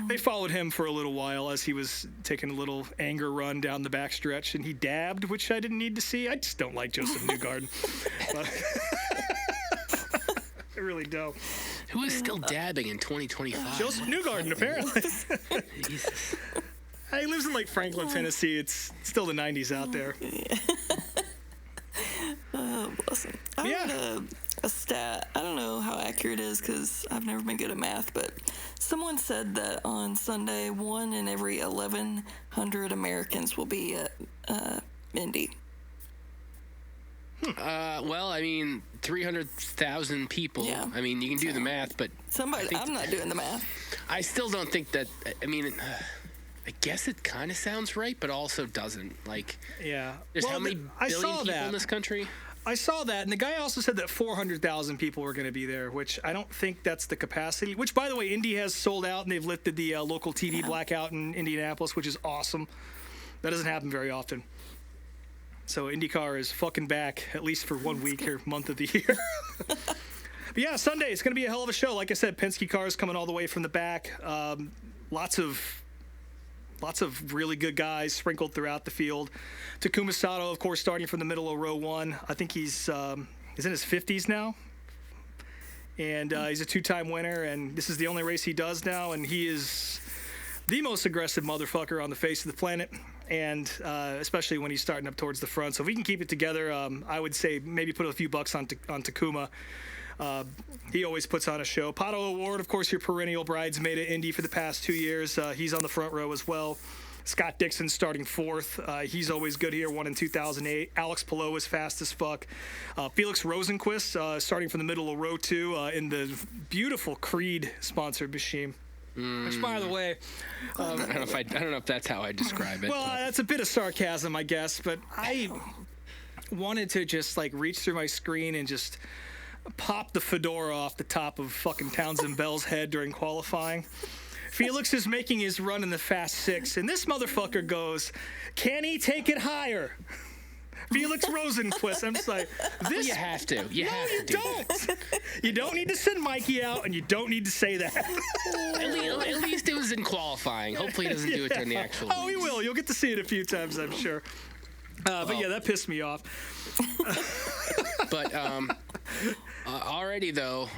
they followed him for a little while as he was taking a little anger run down the backstretch, and he dabbed, which I didn't need to see. I just don't like Joseph Newgarden. I really don't. Who is still dabbing in 2025? Joseph Newgarden, apparently. Jesus. He lives in like Franklin, Tennessee. It's still the 90s out there. Bless him. I read a stat. I don't know how accurate it is because I've never been good at math, but someone said that on Sunday, 1 in every 1,100 Americans will be at Indy. Well, I mean, 300,000 people. Yeah. I mean, you can do the math, but I'm not doing the math. I still don't think that. I mean, I guess it kind of sounds right, but also doesn't. Like, Yeah. there's how many billion people in this country? I saw that, and the guy also said that 400,000 people were going to be there, which I don't think that's the capacity. Which, by the way, Indy has sold out, and they've lifted the local TV blackout in Indianapolis, which is awesome. That doesn't happen very often. So IndyCar is fucking back, at least for 1 week or month of the year. But yeah, Sunday, it's going to be a hell of a show. Like I said, Penske cars coming all the way from the back. Lots of really good guys sprinkled throughout the field. Takuma Sato, of course, starting from the middle of row 1. I think he's in his 50s now. And he's a 2-time winner, and this is the only race he does now, and he is the most aggressive motherfucker on the face of the planet, and especially when he's starting up towards the front. So if we can keep it together, I would say maybe put a few bucks on Takuma. He always puts on a show. Pato O'Ward, of course, your perennial bridesmaid at Indy for the past 2 years. He's on the front row as well. Scott Dixon starting 4th. He's always good here, won in 2008. Alex Palou is fast as fuck. Felix Rosenquist starting from the middle of row 2 in the beautiful Creed-sponsored machine. Which, by the way, I don't know if that's how I describe it. well, that's a bit of sarcasm, I guess, but I wanted to just like reach through my screen and just pop the fedora off the top of fucking Townsend Bell's head during qualifying. Felix is making his run in the Fast 6, and this motherfucker goes, "Can he take it higher?" Felix Rosenquist. I'm just like, this. You have to. You don't. You don't need to send Mikey out, and you don't need to say that. At least it was in qualifying. Hopefully he doesn't do it during the actual. Oh, he will. You'll get to see it a few times, I'm sure. But yeah, that pissed me off. But already though,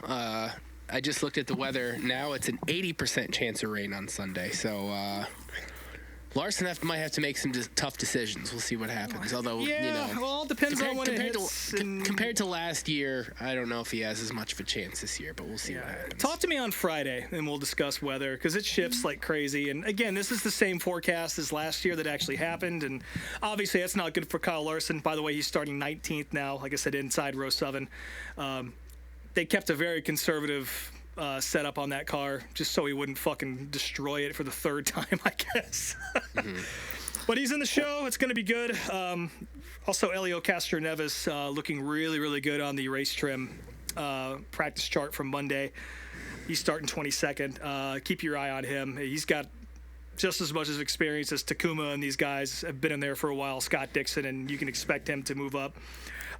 I just looked at the weather. Now it's an 80% chance of rain on Sunday. So Larson might have to make some tough decisions. We'll see what happens. Although, well, it depends on when it hits. Compared to last year, I don't know if he has as much of a chance this year, but we'll see what happens. Talk to me on Friday, and we'll discuss weather, because it shifts like crazy. And again, this is the same forecast as last year that actually happened, and obviously that's not good for Kyle Larson. By the way, he's starting 19th now, like I said, inside row 7. They kept a very conservative setup on that car just so he wouldn't fucking destroy it for the 3rd time, I guess. But he's in the show. It's going to be good. Also, Elio Castroneves looking really, really good on the race trim practice chart from Monday. He's starting 22nd. Keep your eye on him. He's got just as much as experience as Takuma, and these guys have been in there for a while, Scott Dixon, and you can expect him to move up.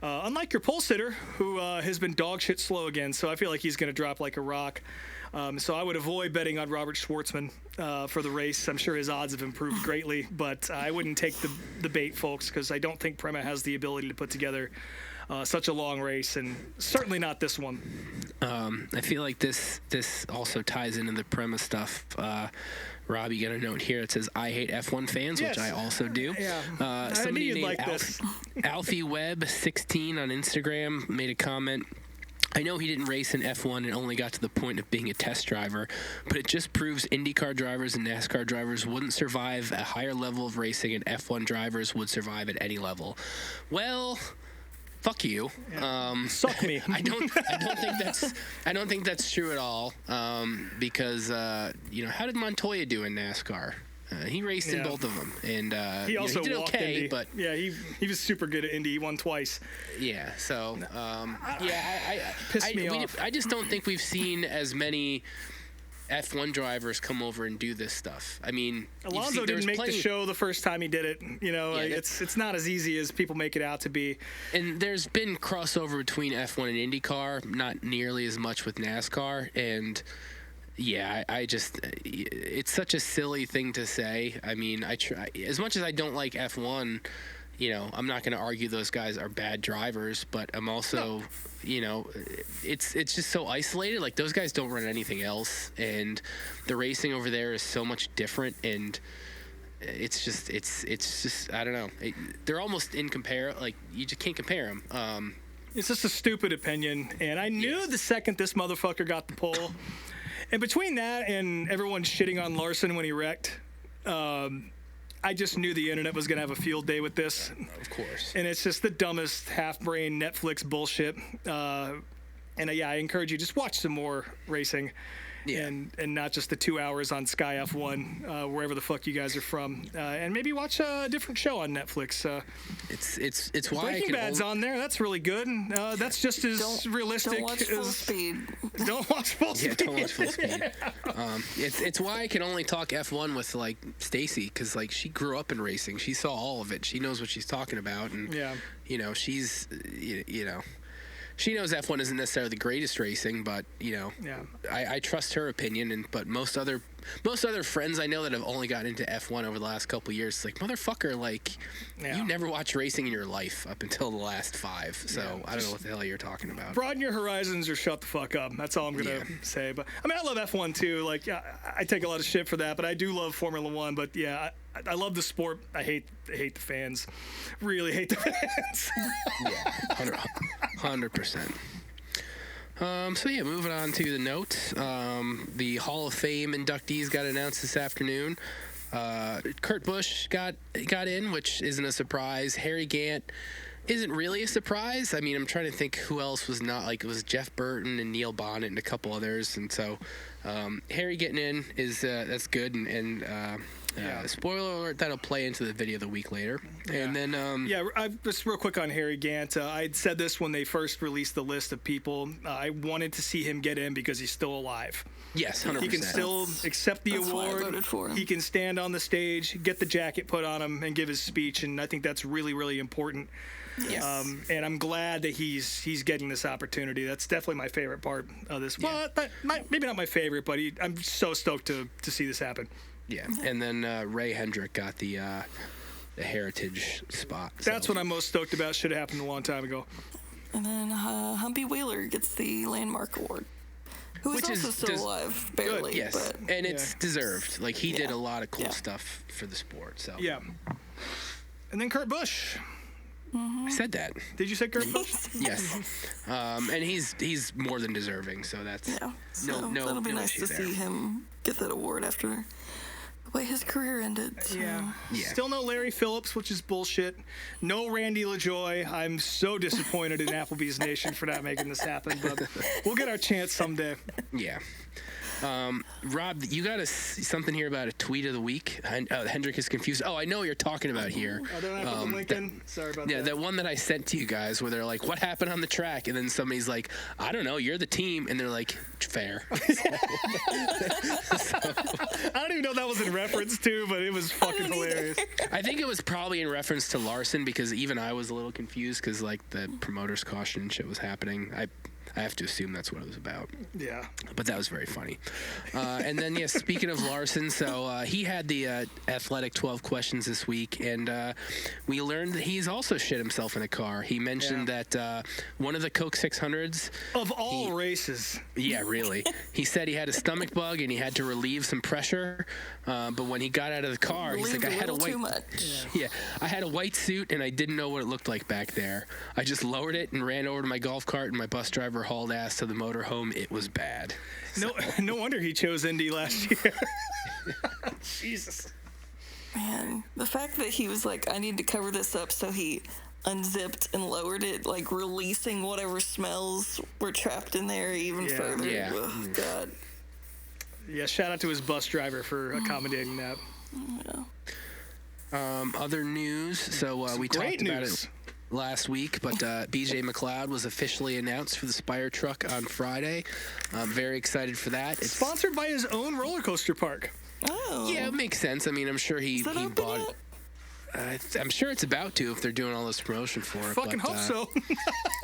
Unlike your pole sitter, who has been dog shit slow again, so I feel like he's going to drop like a rock. So I would avoid betting on Robert Schwartzman for the race. I'm sure his odds have improved greatly, but I wouldn't take the bait, folks, because I don't think Prema has the ability to put together such a long race, and certainly not this one. I feel like this also ties into the Prema stuff. Rob, you got a note here. It says, "I hate F1 fans," Yes. which I also do. Yeah. Somebody named like this. Alfie Webb 16 on Instagram made a comment. "I know he didn't race in F1 and only got to the point of being a test driver, but it just proves IndyCar drivers and NASCAR drivers wouldn't survive a higher level of racing, and F1 drivers would survive at any level." Well, fuck you. Suck me. I don't think that's true at all. Because how did Montoya do in NASCAR? He raced in both of them, and he also he did walked okay. Indy. But yeah, he was super good at Indy. He won twice. Yeah. So Pissed me off. I just don't think we've seen as many F1 drivers come over and do this stuff. I mean, Alonso didn't make the show the first time he did it. It's not as easy as people make it out to be. And there's been crossover between F1 and IndyCar, not nearly as much with NASCAR. And yeah, it's such a silly thing to say. I mean, I try as much as I don't like F1. I'm not going to argue those guys are bad drivers, but I'm also, it's just so isolated. Like, those guys don't run anything else, and the racing over there is so much different, and it's just I don't know. They're almost like, you just can't compare them. It's just a stupid opinion, and I knew the second this motherfucker got the pole, and between that and everyone shitting on Larson when he wrecked, I just knew the internet was going to have a field day with this. Of course. And it's just the dumbest half-brain Netflix bullshit. I encourage you, just watch some more racing. Yeah. And not just the 2 hours on Sky F1, wherever the fuck you guys are from. And maybe watch a different show on Netflix. It's why Breaking Bad's on there. That's really good. That's just as realistic. Don't watch Full Speed. Don't watch Full Speed. Yeah, don't watch Full Speed. It's why I can only talk F1 with, like, Stacy, because, like, she grew up in racing. She saw all of it. She knows what she's talking about. And, she's, she knows F1 isn't necessarily the greatest racing, but I trust her opinion. But most other friends I know that have only gotten into F1 over the last couple of years, it's like, motherfucker, like, you never watched racing in your life up until the last 5. So I don't know what the hell you're talking about. Broaden your horizons or shut the fuck up. That's all I'm gonna say. But I mean, I love F1 too. Like, I take a lot of shit for that, but I do love Formula 1. But I love the sport. I hate the fans. Really hate the fans. 100%. Moving on to the notes. The Hall of Fame inductees got announced this afternoon. Kurt Busch got in, which isn't a surprise. Harry Gant isn't really a surprise. I mean, I'm trying to think who else was not. Like, it was Jeff Burton and Neil Bonnet and a couple others, and so Harry getting in is that's good. Spoiler alert, that'll play into the video the week later. And then just real quick on Harry Gant. I'd said this when they first released the list of people. I wanted to see him get in because he's still alive. Yes, 100%. He can still accept the award. Why I voted for him. He can stand on the stage, get the jacket put on him, and give his speech, and I think that's really, really important. Yes. And I'm glad that he's getting this opportunity. That's definitely my favorite part of this. Yeah. Well, maybe not my favorite, but I'm so stoked to see this happen. Yeah, and then Ray Hendrick got the heritage spot. So. That's what I'm most stoked about. Should have happened a long time ago. And then Humpy Wheeler gets the Landmark Award, who is also still alive, barely. Good, yes, but, and it's deserved. Like, he did a lot of cool stuff for the sport. So and then Kurt Busch. Mm-hmm. I said that. Did you say Kurt Busch? Yes. And he's more than deserving. So that's no. That'll be nice to see him get that award after the way his career ended. So. Yeah. Still no Larry Phillips, which is bullshit. No Randy LaJoy. I'm so disappointed in Applebee's Nation for not making this happen, but we'll get our chance someday. Yeah. Rob, you got something here about a tweet of the week. Hendrick is confused. Oh, I know what you're talking about here. I don't have the link in. Sorry about that. Yeah, that one that I sent to you guys where they're like, what happened on the track? And then somebody's like, I don't know, you're the team. And they're like, fair. I don't even know if that was in reference to, but it was fucking hilarious. I think it was probably in reference to Larson, because even I was a little confused because, like, the promoter's caution and shit was happening. I have to assume that's what it was about. Yeah. But that was very funny. And then, speaking of Larson, so he had the Athletic 12 questions this week, and we learned that he's also shit himself in a car. He mentioned that one of the Coke 600s... Of all races. Yeah, really. He said he had a stomach bug and he had to relieve some pressure, but when he got out of the car, he's like, I had a white... too much. Yeah, I had a white suit and I didn't know what it looked like back there. I just lowered it and ran over to my golf cart, and my bus driver hauled ass to the motorhome. It was bad. No wonder he chose Indy last year. Jesus. Man, the fact that he was like, I need to cover this up, so he unzipped and lowered it, like releasing whatever smells were trapped in there even further. Yeah. Oh, God. Yeah, shout out to his bus driver for accommodating that. Yeah. Other news. So we talked about it last week, but BJ McLeod was officially announced for the Spire truck on Friday. I'm very excited for that. It's sponsored by his own roller coaster park. Oh. Yeah, it makes sense. I mean, I'm sure he bought it. I'm sure it's about to, if they're doing all this promotion for it. Fucking hope so.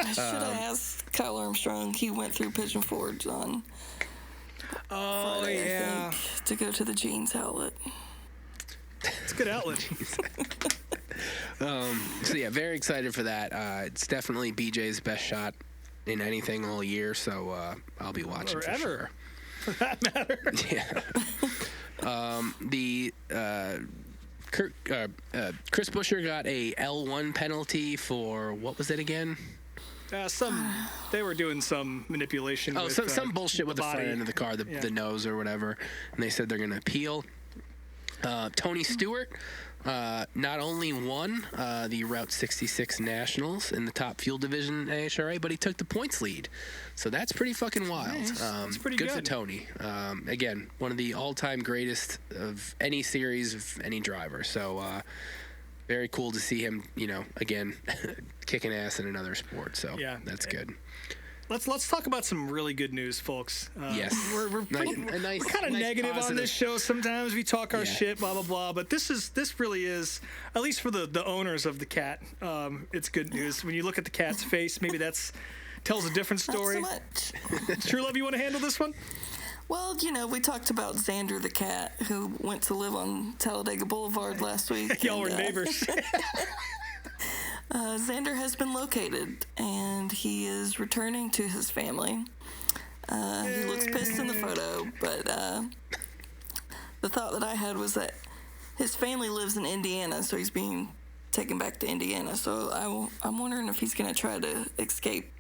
I should have asked Kyle Armstrong. He went through Pigeon Forge on Friday, I think, to go to the jeans outlet. It's a good outlet. So yeah, very excited for that. It's definitely BJ's best shot in anything all year, so I'll be watching for sure. For that matter. Yeah. Chris Buescher got a L1 penalty for, what was it again? They were doing some manipulation. Oh, with, some bullshit with the front body. end of the car, the nose or whatever, and they said they're going to appeal. Tony Stewart not only won the Route 66 Nationals in the top fuel division in AHRA, but he took the points lead. So that's pretty fucking wild. Nice. That's pretty good for Tony. Again, one of the all-time greatest of any series of any driver. So very cool to see him, again, kicking ass in another sport. So that's good. Let's talk about some really good news, folks. Yes. We're kind of negative positive on this show sometimes. We talk our shit, blah, blah, blah. But this really is, at least for the owners of the cat, it's good news. When you look at the cat's face, maybe tells a different story. Not so much. True Love, you want to handle this one? Well, we talked about Xander the cat, who went to live on Talladega Boulevard last week. Y'all were neighbors. Xander has been located, and he is returning to his family. He looks pissed in the photo, but the thought that I had was that his family lives in Indiana, so he's being taken back to Indiana. So I'm wondering if he's going to try to escape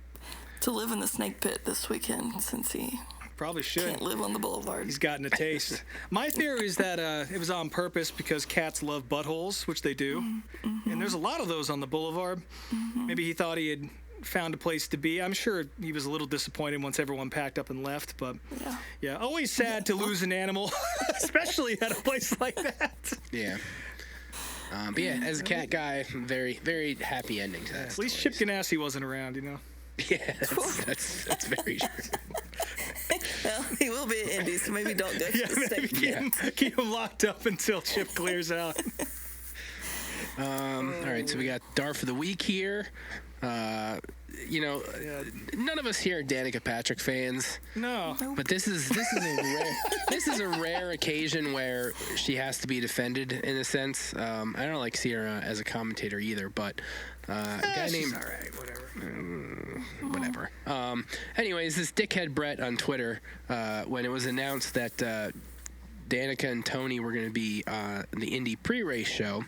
to live in the snake pit this weekend, since he probably should can't live on the boulevard. He's gotten a taste. My theory is that it was on purpose because cats love buttholes, which they do. Mm-hmm. And there's a lot of those on the boulevard. Mm-hmm. Maybe he thought he had found a place to be. I'm sure he was a little disappointed once everyone packed up and left. But yeah, always sad to lose an animal, especially at a place like that. Yeah. But yeah, as a cat guy, very, very happy ending to that. At least Chip Ganassi wasn't around, Yeah, that's very true. Well, he will be at Indy, so maybe don't go to the snake. Keep him locked up until Chip clears out. All right, so we got Darf of the Week here. None of us here are Danica Patrick fans. No. But this is a rare occasion where she has to be defended in a sense. I don't like Sierra as a commentator either, but a guy named, she's all right, whatever. Whatever. Anyways, this dickhead Brett on Twitter, when it was announced that Danica and Tony were going to be the Indy pre-race show,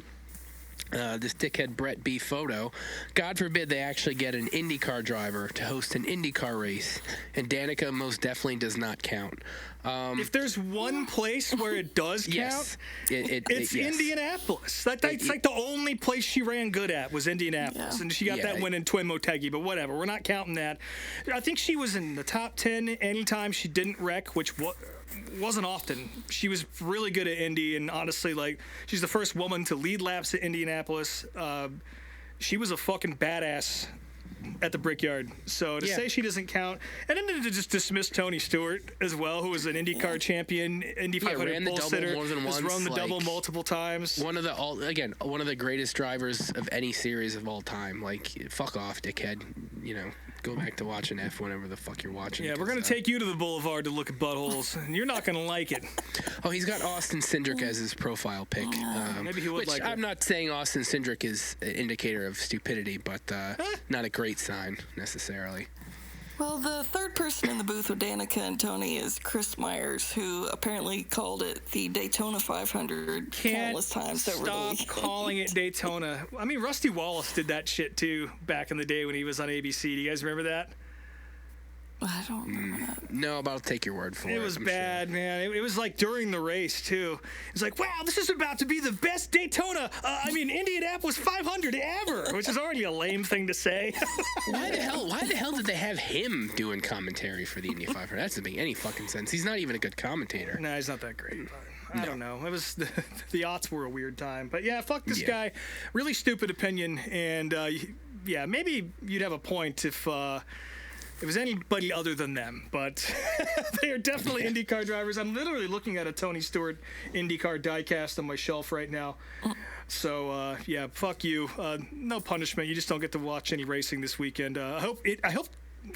this dickhead Brett B. Photo, God forbid they actually get an IndyCar driver to host an IndyCar race, and Danica most definitely does not count. If there's one place where it does count, yes, it's Indianapolis. It's like the only place she ran good at was Indianapolis, and she got that win in Twin Motegi, but whatever. We're not counting that. I think she was in the top 10 anytime she didn't wreck, which wasn't often. She was really good at Indy, and honestly, she's the first woman to lead laps at Indianapolis. She was a fucking badass at the Brickyard. So to say she doesn't count, and then to just dismiss Tony Stewart as well, who was an IndyCar champion, Indy 500 pole sitter, has run the double multiple times. One of the greatest drivers of any series of all time. Fuck off, dickhead. Go back to watching F whenever the fuck you're watching. Yeah, we're going to take you to the boulevard to look at buttholes, and you're not going to like it. Oh, he's got Austin Cindric as his profile pic. Maybe he would like it. I'm not saying Austin Cindric is an indicator of stupidity, but not a great sign, necessarily. Well, the third person in the booth with Danica and Tony is Chris Myers, who apparently called it the Daytona 500 countless times over the weekend. Stop calling it Daytona. I mean, Rusty Wallace did that shit too back in the day when he was on ABC. Do you guys remember that? I don't remember that. No, but I'll take your word for it. It was bad, man. It was like during the race, too. It's like, wow, this is about to be the best Daytona, Indianapolis 500 ever, which is already a lame thing to say. Why the hell did they have him doing commentary for the Indy 500? That doesn't make any fucking sense. He's not even a good commentator. No, he's not that great. I don't know. It was the aughts were a weird time. But yeah, fuck this guy. Really stupid opinion. And maybe you'd have a point if it was anybody other than them, but they are definitely IndyCar drivers. I'm literally looking at a Tony Stewart IndyCar diecast on my shelf right now. So, fuck you. No punishment. You just don't get to watch any racing this weekend. I hope,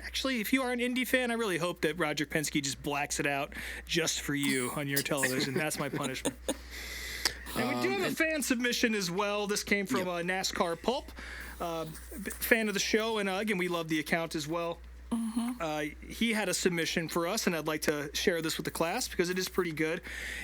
actually, if you are an Indy fan, I really hope that Roger Penske just blacks it out just for you on your television. That's my punishment. And we do have a fan submission as well. This came from NASCAR Pulp, fan of the show, and again, we love the account as well. He had a submission for us, and I'd like to share this with the class because it is pretty good,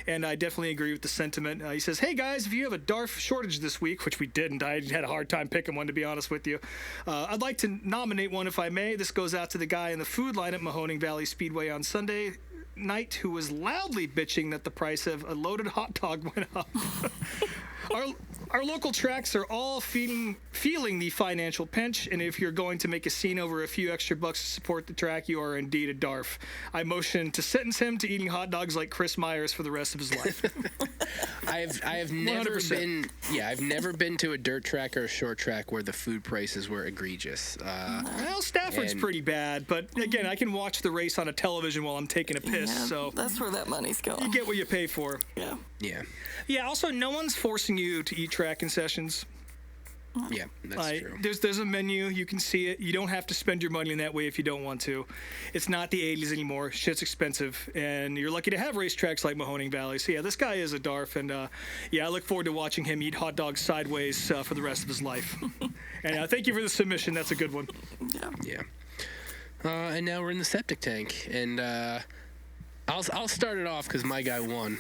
and I definitely agree with the sentiment. He says, "Hey guys, if you have a DARF shortage this week," which we didn't, I had a hard time picking one, to be honest with you, "I'd like to nominate one if I may. This goes out to the guy in the food line at Mahoning Valley Speedway on Sunday night who was loudly bitching that the price of a loaded hot dog went up." Our local tracks are all feeling the financial pinch, and if you're going to make a scene over a few extra bucks to support the track, you are indeed a DARF. I motion to sentence him to eating hot dogs like Chris Myers for the rest of his life. I have never 100%. I've never been to a dirt track or a short track where the food prices were egregious. Well, Stafford's pretty bad, but again, I can watch the race on a television while I'm taking a piss, so that's where that money's going. you get what you pay for. Yeah, Also, no one's forcing you to eat track concessions. yeah, that's true. There's a menu. You can see it. You don't have to spend your money in that way if you don't want to. It's not the 80s anymore. Shit's expensive, and you're lucky to have racetracks like Mahoning Valley. So, this guy is a DARF, and, I look forward to watching him eat hot dogs sideways for the rest of his life. And thank you for the submission. That's a good one. Yeah. And now we're in the septic tank, and I'll start it off because my guy won.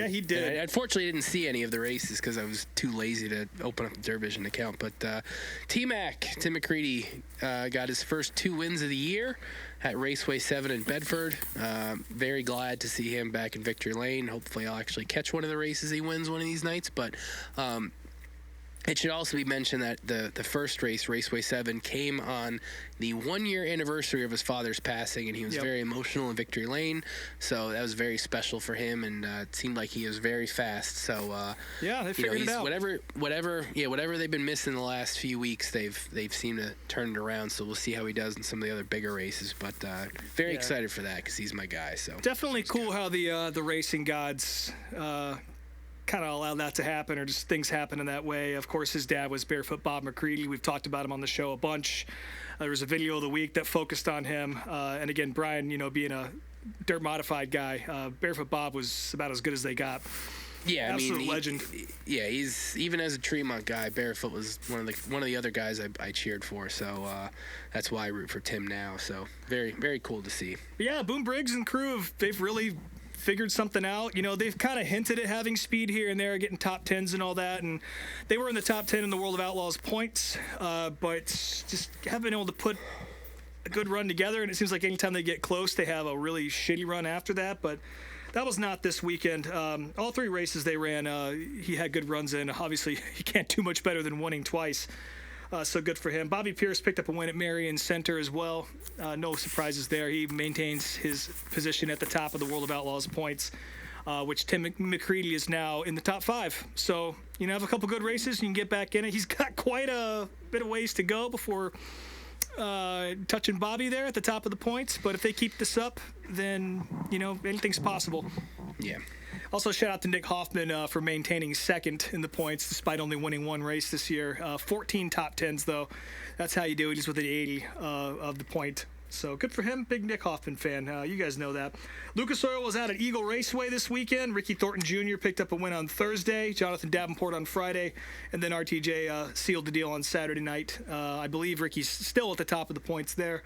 He did. I unfortunately didn't see any of the races because I was too lazy to open up the Dervision account. But T-Mac, Tim McCreadie, got his first 2 wins of the year at Raceway 7 in Bedford. Very glad to see him back in victory lane. Hopefully I'll actually catch one of the races he wins one of these nights. But it should also be mentioned that the first race, Raceway 7, came on the 1-year anniversary of his father's passing, and he was very emotional in victory lane. So that was very special for him, and it seemed like he was very fast. So they figured it out. Whatever they've been missing the last few weeks, they've seemed to turn it around. So we'll see how he does in some of the other bigger races. But very excited for that because he's my guy. So definitely cool how the racing gods kind of allow that to happen, or just things happen in that way. Of course, his dad was Barefoot Bob McCreadie. We've talked about him on the show a bunch. There was a video of the week that focused on him. And again, Brian, being a dirt modified guy, Barefoot Bob was about as good as they got. Yeah, absolute legend. He's, even as a Tremont guy, Barefoot was one of the other guys I cheered for. So that's why I root for Tim now. So very, very cool to see. Yeah, Boom Briggs and crew they've really figured something out. They've kind of hinted at having speed here and there, getting top 10s and all that, and they were in the top 10 in the World of Outlaws points, but just haven't been able to put a good run together, and it seems like anytime they get close, they have a really shitty run after that, but that was not this weekend. All 3 races they ran, he had good runs in. Obviously, he can't do much better than winning twice. So good for him. Bobby Pierce picked up a win at Marion Center as well. No surprises there. He maintains his position at the top of the World of Outlaws points, which Tim McCreadie is now in the top 5. So, have a couple good races, you can get back in it. He's got quite a bit of ways to go before touching Bobby there at the top of the points. But if they keep this up, then, anything's possible. Yeah. Also, shout out to Nick Hoffman for maintaining second in the points despite only winning 1 race this year. 14 top 10s, though. That's how you do it. He's with an 80 of the point. So good for him. Big Nick Hoffman fan. You guys know that. Lucas Oil was out at Eagle Raceway this weekend. Ricky Thornton Jr. picked up a win on Thursday. Jonathan Davenport on Friday. And then RTJ sealed the deal on Saturday night. I believe Ricky's still at the top of the points there.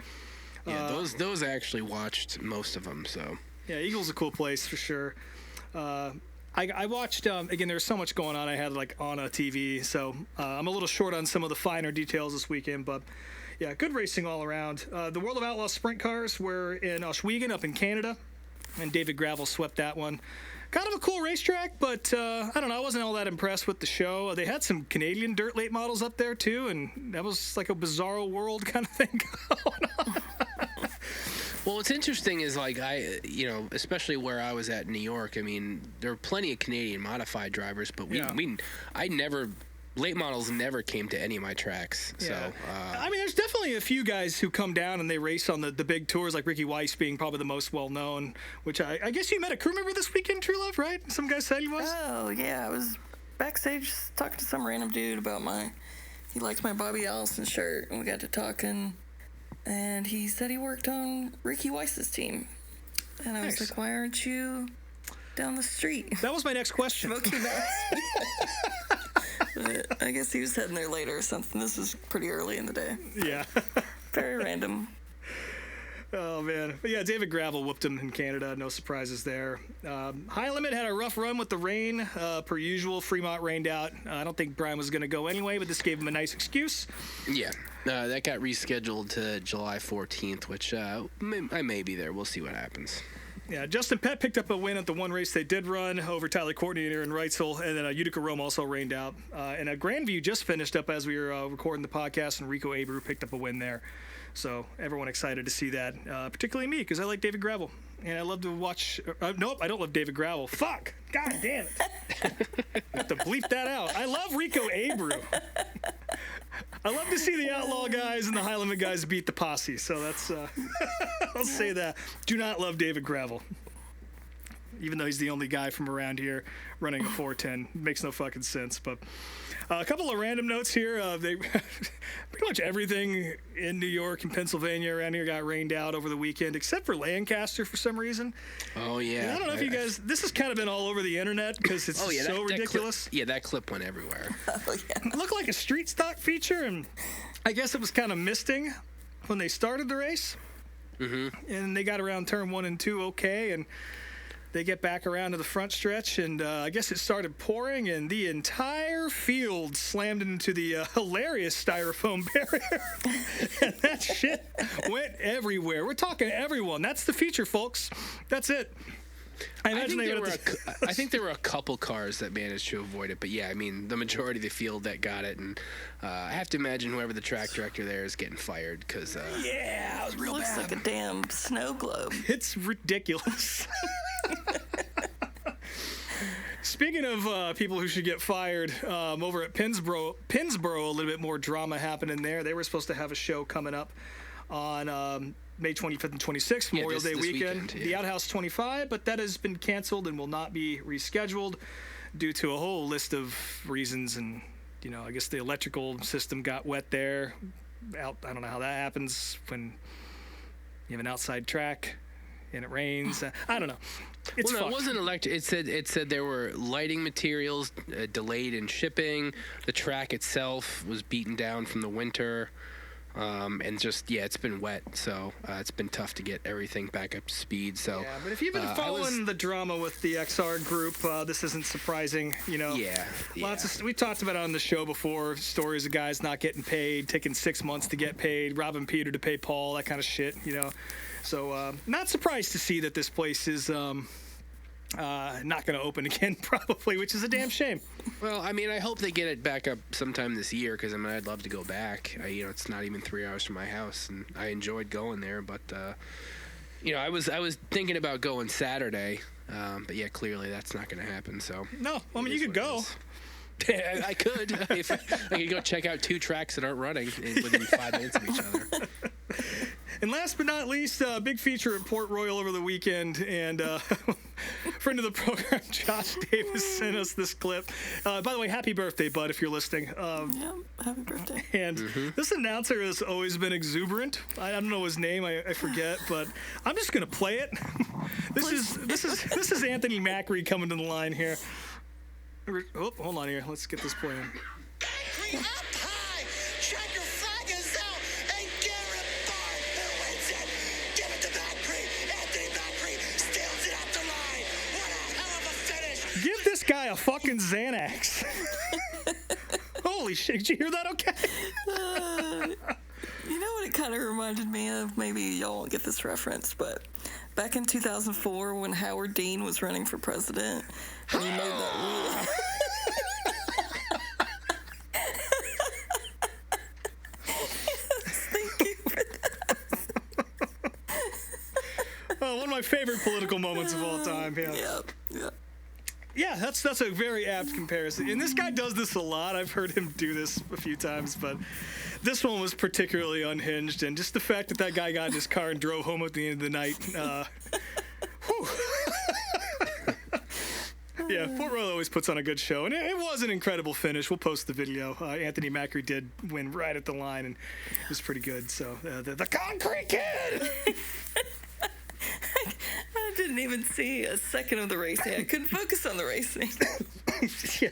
Yeah, those I actually watched most of them. So yeah, Eagle's a cool place for sure. I watched, again, there's so much going on. I had on a TV, so I'm a little short on some of the finer details this weekend, but yeah, good racing all around. The World of Outlaws sprint cars were in Oswego up in Canada, and David Gravel swept that one. Kind of a cool racetrack, but I don't know, I wasn't all that impressed with the show. They had some Canadian dirt late models up there too, and that was like a bizarro world kind of thing going on. Well, what's interesting is especially where I was at in New York. I mean, there were plenty of Canadian modified drivers, but late models never came to any of my tracks. Yeah. So I mean, there's definitely a few guys who come down and they race on the big tours, like Ricky Weiss being probably the most well known. Which I guess you met a crew member this weekend, True Love, right? Some guy said he was. Oh yeah, I was backstage talking to some random dude about he liked my Bobby Allison shirt, and we got to talking. And he said he worked on Ricky Weiss's team. And I was like, why aren't you down the street. That was my next question. Smoky Mountain. But I guess he was heading there later or something. This was pretty early in the day. Yeah. Very random. Oh, man. But yeah, David Gravel whooped him in Canada. No surprises there. High Limit had a rough run with the rain. Per usual, Fremont rained out. I don't think Brian was going to go anyway, but this gave him a nice excuse. Yeah. That got rescheduled to July 14th, which I may be there. We'll see what happens. Yeah, Justin Pett picked up a win at the one race they did run over Tyler Courtney and Aaron Reitzel, and then Utica Rome also rained out. And Grandview just finished up as we were recording the podcast, and Rico Abreu picked up a win there. So everyone excited to see that, particularly me, because I like David Gravel. And I love to watch... nope, I don't love David Gravel. Fuck! God damn it. I have to bleep that out. I love Rico Abreu. I love to see the Outlaw guys and the High Limit guys beat the posse. So that's... I'll say that. Do not love David Gravel. Even though he's the only guy from around here running a 410. Makes no fucking sense. But a couple of random notes here. They pretty much everything in New York and Pennsylvania around here got rained out over the weekend, except for Lancaster for some reason. Oh, yeah. And I don't know if you guys... This has kind of been all over the internet because it's so ridiculous. That clip went everywhere. Oh, yeah. It looked like a street stock feature, and I guess it was kind of misting when they started the race. Mm-hmm. And they got around turn 1 and 2 okay, and they get back around to the front stretch, and I guess it started pouring, and the entire field slammed into the hilarious styrofoam barrier. And that shit went everywhere. We're talking everyone. That's the feature, folks. That's it. I think there were a couple cars that managed to avoid it, but yeah, I mean, the majority of the field that got it, and I have to imagine whoever the track director there is getting fired, because... yeah, it was real Looks bad. like a damn snow globe. It's ridiculous. Speaking of people who should get fired, over at Pennsboro, a little bit more drama happening there. They were supposed to have a show coming up on May 25th and 26th, Memorial Day weekend. The Outhouse 25, but that has been canceled and will not be rescheduled due to a whole list of reasons. And, you know, I guess the electrical system got wet there. I don't know how that happens when you have an outside track and it rains. I don't know. It's it wasn't electric. It said there were lighting materials delayed in shipping. The track itself was beaten down from the winter. And just, it's been wet, so it's been tough to get everything back up to speed. So, yeah, but if you've been following the drama with the XR group, this isn't surprising, you know. Yeah. We talked about it on the show before, stories of guys not getting paid, taking 6 months to get paid, robbing Peter to pay Paul, that kind of shit, you know. So, not surprised to see that this place is not going to open again, probably, which is a damn shame. Well, I mean, I hope they get it back up sometime this year, because I mean, I'd love to go back. It's not even 3 hours from my house, and I enjoyed going there. But I was thinking about going Saturday, but yeah, clearly that's not going to happen. So no, I mean, you could go. I could. If I could go check out 2 tracks that aren't running within 5 minutes of each other. And last but not least, big feature at Port Royal over the weekend, and friend of the program, Josh Davis, sent us this clip. By the way, happy birthday, bud, if you're listening. Yeah, happy birthday. And this announcer has always been exuberant. I don't know his name, I forget, but I'm just gonna play it. This is Anthony Macri coming to the line here. Oh, hold on here. Let's get this playing. Macri up high. Check your flag is out and Garrett Bard who wins it. Give it to Macri. Anthony Macri steals it up the line. What a hell of a finish. Give this guy a fucking Xanax. Holy shit. Did you hear that okay? You know what it kind of reminded me of? Maybe y'all won't get this reference, but back in 2004 when Howard Dean was running for president, and he made that rule. Thank you for that. Oh, one of my favorite political moments of all time. Yeah. Yep. Yeah, that's a very apt comparison. And this guy does this a lot. I've heard him do this a few times, but this one was particularly unhinged. And just the fact that guy got in his car and drove home at the end of the night. Whew. Yeah, Port Royal always puts on a good show. And it was an incredible finish. We'll post the video. Anthony Macri did win right at the line, and it was pretty good. So, the Concrete Kid! I did didn't even see a second of the racing. I couldn't focus on the racing. Yeah.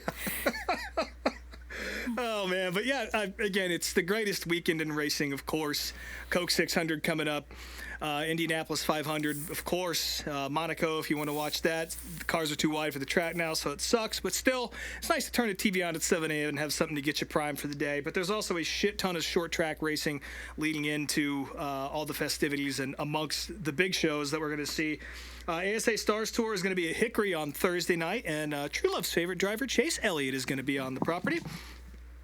Oh, man. But, yeah, again, it's the greatest weekend in racing, of course. Coke 600 coming up. Indianapolis 500, of course. Monaco, if you want to watch that. The cars are too wide for the track now, so it sucks. But still, it's nice to turn the TV on at 7 a.m. and have something to get you primed for the day. But there's also a shit ton of short track racing leading into all the festivities and amongst the big shows that we're going to see. ASA Stars Tour is going to be at Hickory on Thursday night, and True Love's favorite driver, Chase Elliott, is going to be on the property.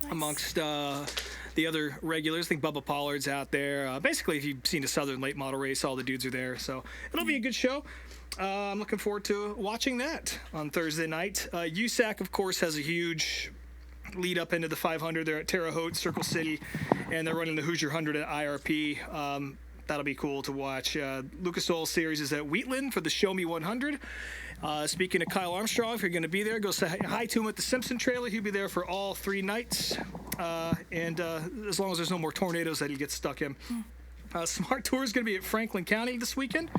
Nice. Amongst the other regulars. I think Bubba Pollard's out there. Basically, if you've seen a Southern late model race, all the dudes are there. So it'll be a good show. I'm looking forward to watching that on Thursday night. USAC, of course, has a huge lead up into the 500. They're at Terre Haute, Circle City, and they're running the Hoosier 100 at IRP. That'll be cool to watch. Lucas Oil Series is at Wheatland for the Show Me 100. Speaking of Kyle Armstrong, if you're going to be there, go say hi to him at the Simpson trailer. He'll be there for all 3 nights. And as long as there's no more tornadoes that he gets stuck in. Smart Tour is going to be at Franklin County this weekend.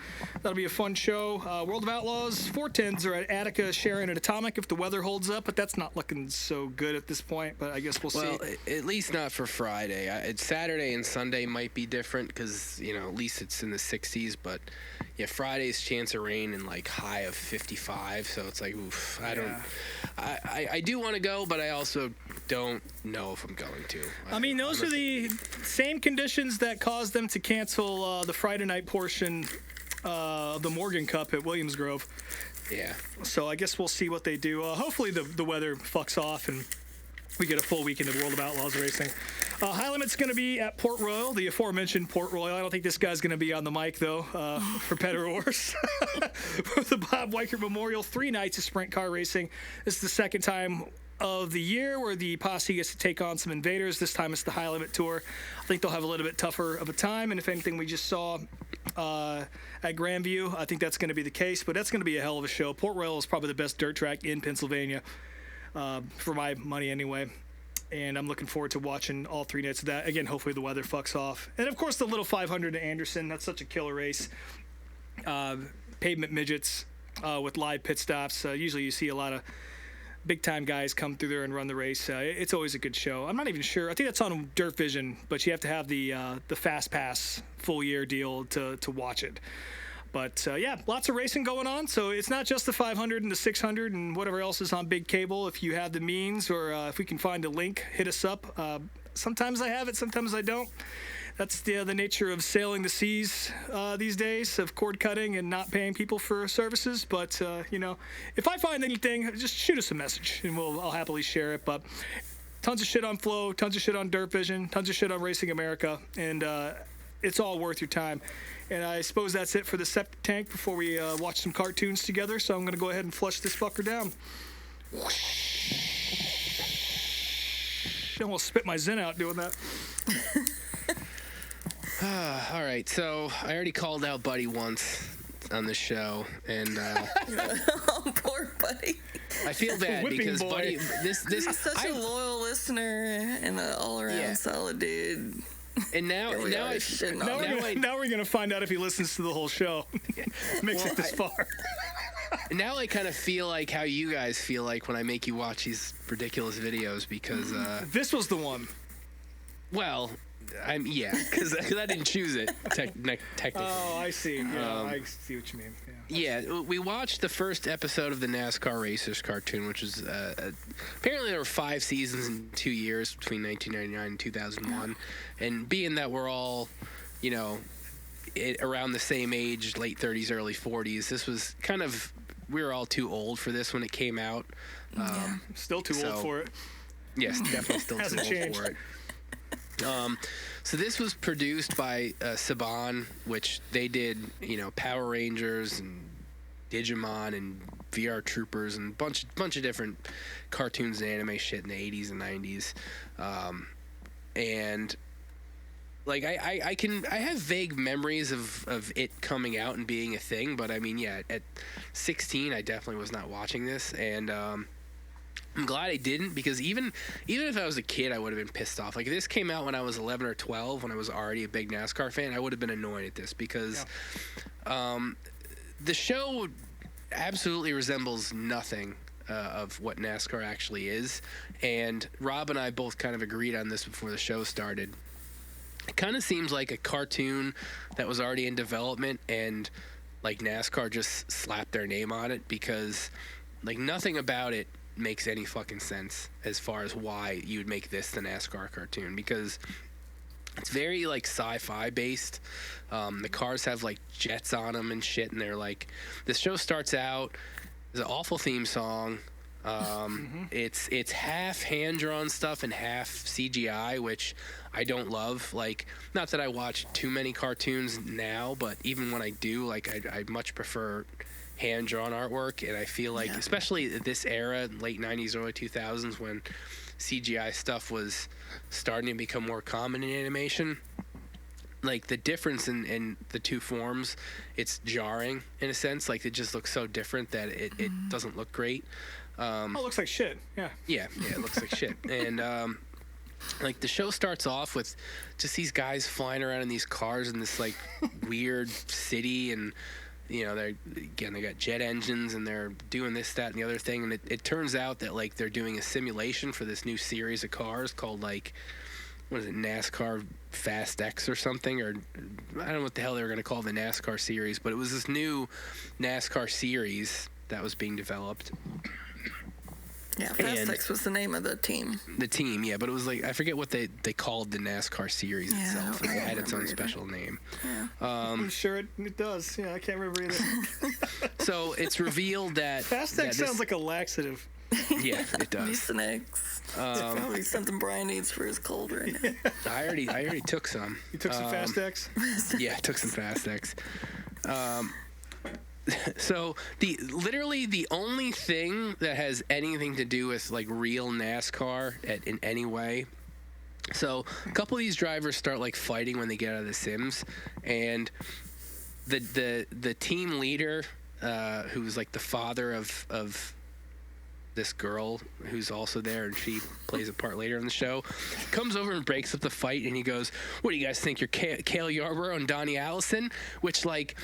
That'll be a fun show. World of Outlaws 410s are at Attica, Sharon, and Atomic if the weather holds up, but that's not looking so good at this point, but I guess we'll see. Well, at least not for Friday. It's Saturday and Sunday might be different because, at least it's in the 60s, but yeah, Friday's chance of rain and like high of 55, so it's like, oof, I do want to go, but I also don't know if I'm going to. I mean, those are the same conditions that caused them to cancel the Friday night portion of the Morgan Cup at Williams Grove. Yeah. So I guess we'll see what they do. Hopefully the weather fucks off and we get a full weekend of World of Outlaws racing. High Limit's going to be at Port Royal, the aforementioned Port Royal. I don't think this guy's going to be on the mic, though, for better or worse. For the Bob Weichert Memorial, 3 nights of sprint car racing. This is the second time of the year where the posse gets to take on some invaders. This time it's the High Limit Tour. I think they'll have a little bit tougher of a time, and if anything, we just saw at Grandview, I think that's going to be the case, but that's going to be a hell of a show. Port Royal is probably the best dirt track in Pennsylvania, for my money anyway. And I'm looking forward to watching all 3 nights of that. Again, hopefully the weather fucks off. And, of course, the Little 500 to Anderson. That's such a killer race. Pavement midgets with live pit stops. Usually you see a lot of big-time guys come through there and run the race. It's always a good show. I'm not even sure. I think that's on Dirt Vision, but you have to have the Fast Pass full-year deal to watch it. But, yeah, lots of racing going on. So it's not just the 500 and the 600 and whatever else is on big cable. If you have the means or if we can find a link, hit us up. Sometimes I have it, sometimes I don't. That's the nature of sailing the seas these days, of cord cutting and not paying people for services. But, if I find anything, just shoot us a message and I'll happily share it. But tons of shit on Flow, tons of shit on Dirt Vision, tons of shit on Racing America. And it's all worth your time. And I suppose that's it for the septic tank before we watch some cartoons together. So I'm going to go ahead and flush this fucker down. I almost spit my Zen out doing that. All right, so I already called out Buddy once on the show, and Oh, poor Buddy. I feel bad Whipping because boy. Buddy, He's such a loyal listener and an all-around solid dude. and now Here we are I shitting on now him. I Now we're going to find out if he listens to the whole show. Makes it this far. now I kind of feel like how you guys feel like when I make you watch these ridiculous videos because This was the one. well, because I didn't choose it technically. Oh, I see. Yeah, I see what you mean. Yeah, we watched the first episode of the NASCAR Racers cartoon, which was apparently there were 5 seasons in 2 years between 1999 and 2001. And being that we're all, around the same age, late 30s, early 40s, this was kind of, we were all too old for this when it came out. Still too old for it. Yes, definitely still too Hasn't old changed. for it. So this was produced by Saban, which they did, Power Rangers and Digimon and VR Troopers and bunch of different cartoons and anime shit in the 80s and 90s. And like I have vague memories of it coming out and being a thing, but I mean, yeah, at 16 I definitely was not watching this, and I'm glad I didn't, because even if I was a kid, I would have been pissed off. Like, if this came out when I was 11 or 12, when I was already a big NASCAR fan, I would have been annoyed at this, because the show absolutely resembles nothing of what NASCAR actually is, and Rob and I both kind of agreed on this before the show started. It kind of seems like a cartoon that was already in development, and like NASCAR just slapped their name on it, because like nothing about it makes any fucking sense as far as why you would make this the NASCAR cartoon, because it's very like sci-fi based. The cars have like jets on them and shit, and they're like, the show starts out, there's an awful theme song. It's half hand-drawn stuff and half CGI, which I don't love. Like, not that I watch too many cartoons now, but even when I do, like, I much prefer hand-drawn artwork. And I feel like, especially this era, late 90s, early 2000s, when CGI stuff was starting to become more common in animation, like the difference in the two forms, it's jarring in a sense. Like, it just looks so different that it doesn't look great. It looks like shit. Yeah, it looks like shit. And like the show starts off with just these guys flying around in these cars in this like weird city, and you know, they got jet engines, and they're doing this, that, and the other thing. And it turns out that like they're doing a simulation for this new series of cars called like, what is it, NASCAR Fast X or something, or I don't know what the hell they were going to call the NASCAR series, but it was this new NASCAR series that was being developed. Yeah, Fast X was the name of the team. The team, yeah, but it was like, I forget what they called the NASCAR series itself. It had its own either. Special name. Yeah. I'm sure it does. Yeah, I can't remember either. So it's revealed that Fast X sounds like a laxative. Yeah, it does. Mucinex. It's probably something Brian needs for his cold right now. I already took some. You took some Fast X? Yeah, I took some Fast X. So literally the only thing that has anything to do with like real NASCAR in any way. So a couple of these drivers start like fighting when they get out of the sims, and the team leader, who's like the father of this girl who's also there, and she plays a part later in the show, comes over and breaks up the fight, and he goes, "What do you guys think? You're Cale Yarborough and Donnie Allison?" Which, like,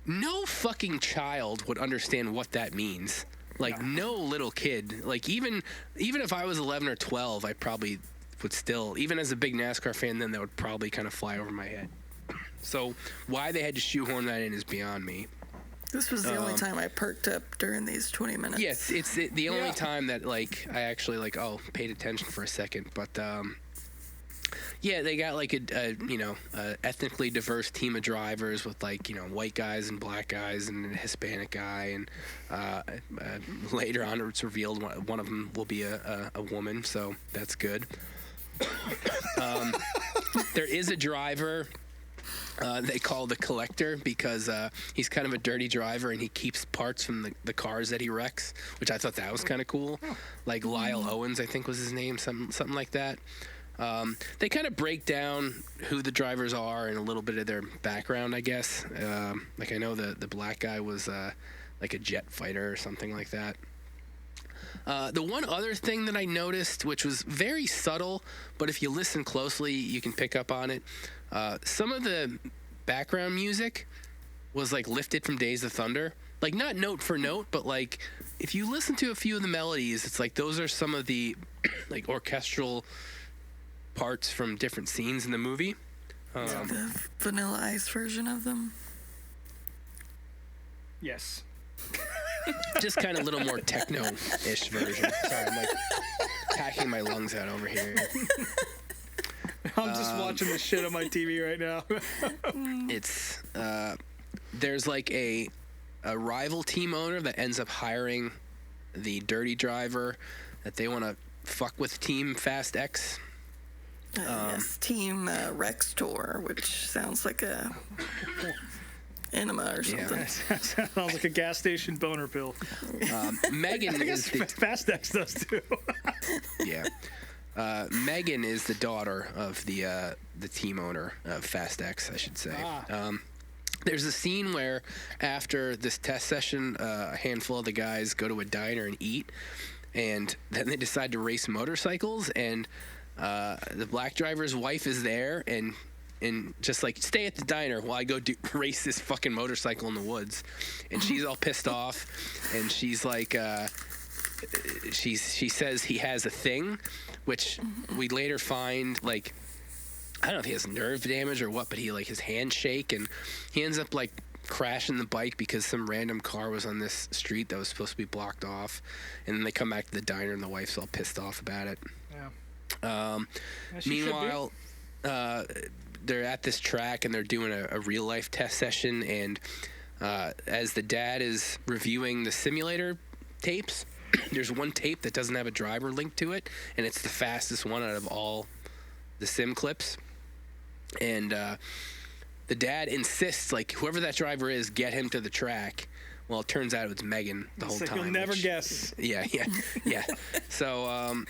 no fucking child would understand what that means. Like, no little kid. Like, even if I was 11 or 12, I probably would still, even as a big NASCAR fan, then that would probably kind of fly over my head. So why they had to shoehorn that in is beyond me. This was the only time I perked up during these 20 minutes. Yes, it's the only time that, like, I actually, like, paid attention for a second. But, yeah, they got, like, a ethnically diverse team of drivers with, like, you know, white guys and black guys and a Hispanic guy. And later on it's revealed one of them will be a woman, so that's good. There is a driver they call the Collector, because he's kind of a dirty driver, and he keeps parts from the cars that he wrecks, which I thought that was kind of cool. Like Lyle Owens, I think was his name, something like that. They kind of break down who the drivers are and a little bit of their background, I guess. Like, I know the black guy was like a jet fighter or something like that. The one other thing that I noticed, which was very subtle, but if you listen closely, you can pick up on it. Some of the background music was like lifted from Days of Thunder. Like, not note for note, but like if you listen to a few of the melodies, it's like those are some of the like orchestral parts from different scenes in the movie. The Vanilla Ice version of them. Yes. Just kind of a little more techno-ish version. Sorry, I'm like packing my lungs out over here. I'm just watching the shit on my TV right now. It's there's like a rival team owner that ends up hiring the dirty driver that they want to fuck with Team Fast X. Yes, Team Rex Tour, which sounds like a enema or something. Yeah. Sounds like a gas station boner pill. Megan I guess Fast X does too. Yeah. Megan is the daughter of the team owner of Fast X, I should say. There's a scene where after this test session, a handful of the guys go to a diner and eat, and then they decide to race motorcycles, and the black driver's wife is there, and and just like, stay at the diner while I go race this fucking motorcycle in the woods. And she's all pissed off, and she's like, she says he has a thing, which we later find, like, I don't know if he has nerve damage or what, but his hands shake, and he ends up like crashing the bike because some random car was on this street that was supposed to be blocked off. And then they come back to the diner, and the wife's all pissed off about it. Yeah. Meanwhile, they're at this track, and they're doing a real life test session, and as the dad is reviewing the simulator tapes, there's one tape that doesn't have a driver linked to it, and it's the fastest one out of all the sim clips. And the dad insists, like, whoever that driver is, get him to the track. Well, it turns out it's Megan the whole time. You'll never guess. Yeah. So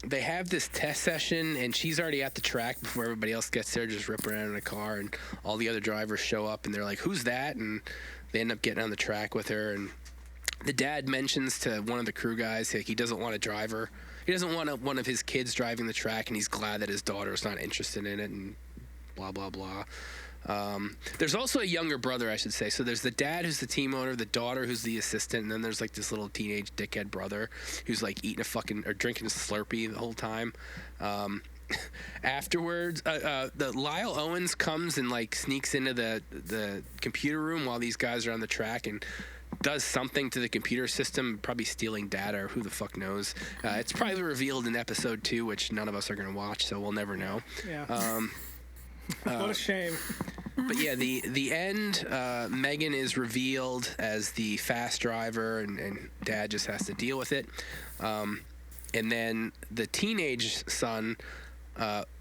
they have this test session, and she's already at the track before everybody else gets there, just ripping around in a car, and all the other drivers show up, and they're like, who's that? And they end up getting on the track with her, and the dad mentions to one of the crew guys, like, he doesn't want a driver. He doesn't want one of his kids driving the track, and he's glad that his daughter's not interested in it, and blah, blah, blah. There's also a younger brother, I should say. So there's the dad who's the team owner, the daughter who's the assistant, and then there's like this little teenage dickhead brother who's like eating or drinking a Slurpee the whole time. Afterwards, the Lyle Owens comes and like sneaks into the computer room while these guys are on the track and does something to the computer system, probably stealing data, or who the fuck knows. It's probably revealed in episode 2, which none of us are going to watch, so we'll never know. Yeah. What a shame. But yeah, the end, Megan is revealed as the fast driver, and dad just has to deal with it. And then the teenage son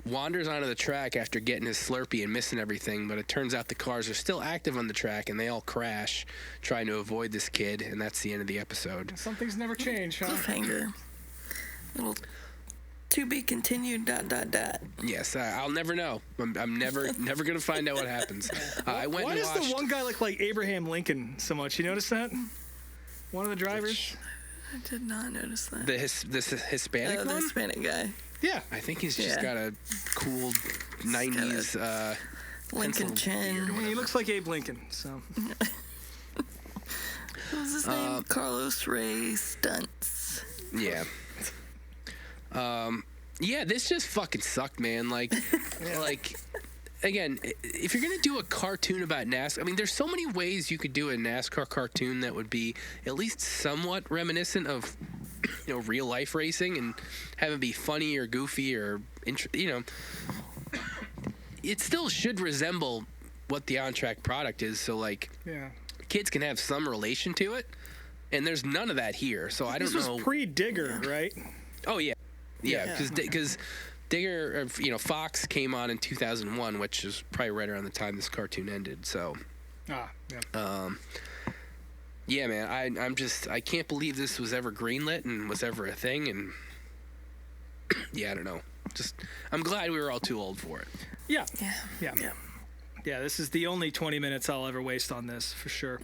wanders onto the track after getting his Slurpee and missing everything, but it turns out the cars are still active on the track, and they all crash trying to avoid this kid, and that's the end of the episode. Some things never change, huh? Cliffhanger. Little to be continued ... Yes, I'll never know. I'm never gonna find out what happens. I went Why and does watched. the one guy look like Abraham Lincoln so much? You notice that? One of the drivers? I did not notice that. This Hispanic The one? Hispanic guy. Yeah. I think he's just got a cool 90s Lincoln pencil chin. beard or He whatever. looks like Abe Lincoln, so. What was his name? Carlos Ray Stunts. Yeah. Yeah, this just fucking sucked, man. Like, again, if you're gonna do a cartoon about NASCAR, I mean, there's so many ways you could do a NASCAR cartoon that would be at least somewhat reminiscent of, real life racing, and have it be funny or goofy or, it still should resemble what the on-track product is. So, like, Yeah. kids can have some relation to it, and there's none of that here. So I don't This know. was pre-Digger, right? Oh yeah, because Digger, Fox came on in 2001, which is probably right around the time this cartoon ended. So, Ah, yeah. yeah, man, I can't believe this was ever greenlit and was ever a thing. And yeah, I don't know. I'm glad we were all too old for it. Yeah. Yeah. Yeah. Yeah, this is the only 20 minutes I'll ever waste on this, for sure.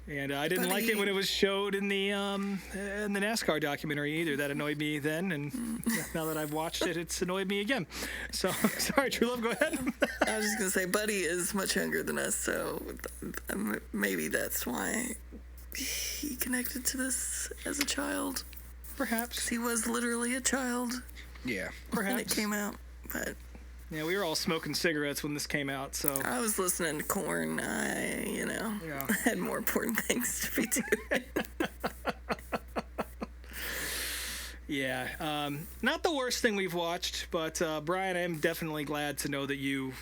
And I didn't like it when it was showed in the NASCAR documentary either. That annoyed me then, and now that I've watched it, it's annoyed me again. So, sorry, True Love, go ahead. I was just going to say, Buddy is much younger than us, so maybe that's why he connected to this as a child. Perhaps. He was literally a child Yeah. when it Perhaps. came out, but Yeah, we were all smoking cigarettes when this came out, so. I was listening to Korn. I Yeah. had more important things to be doing. Yeah, not the worst thing we've watched, but Brian, I am definitely glad to know that you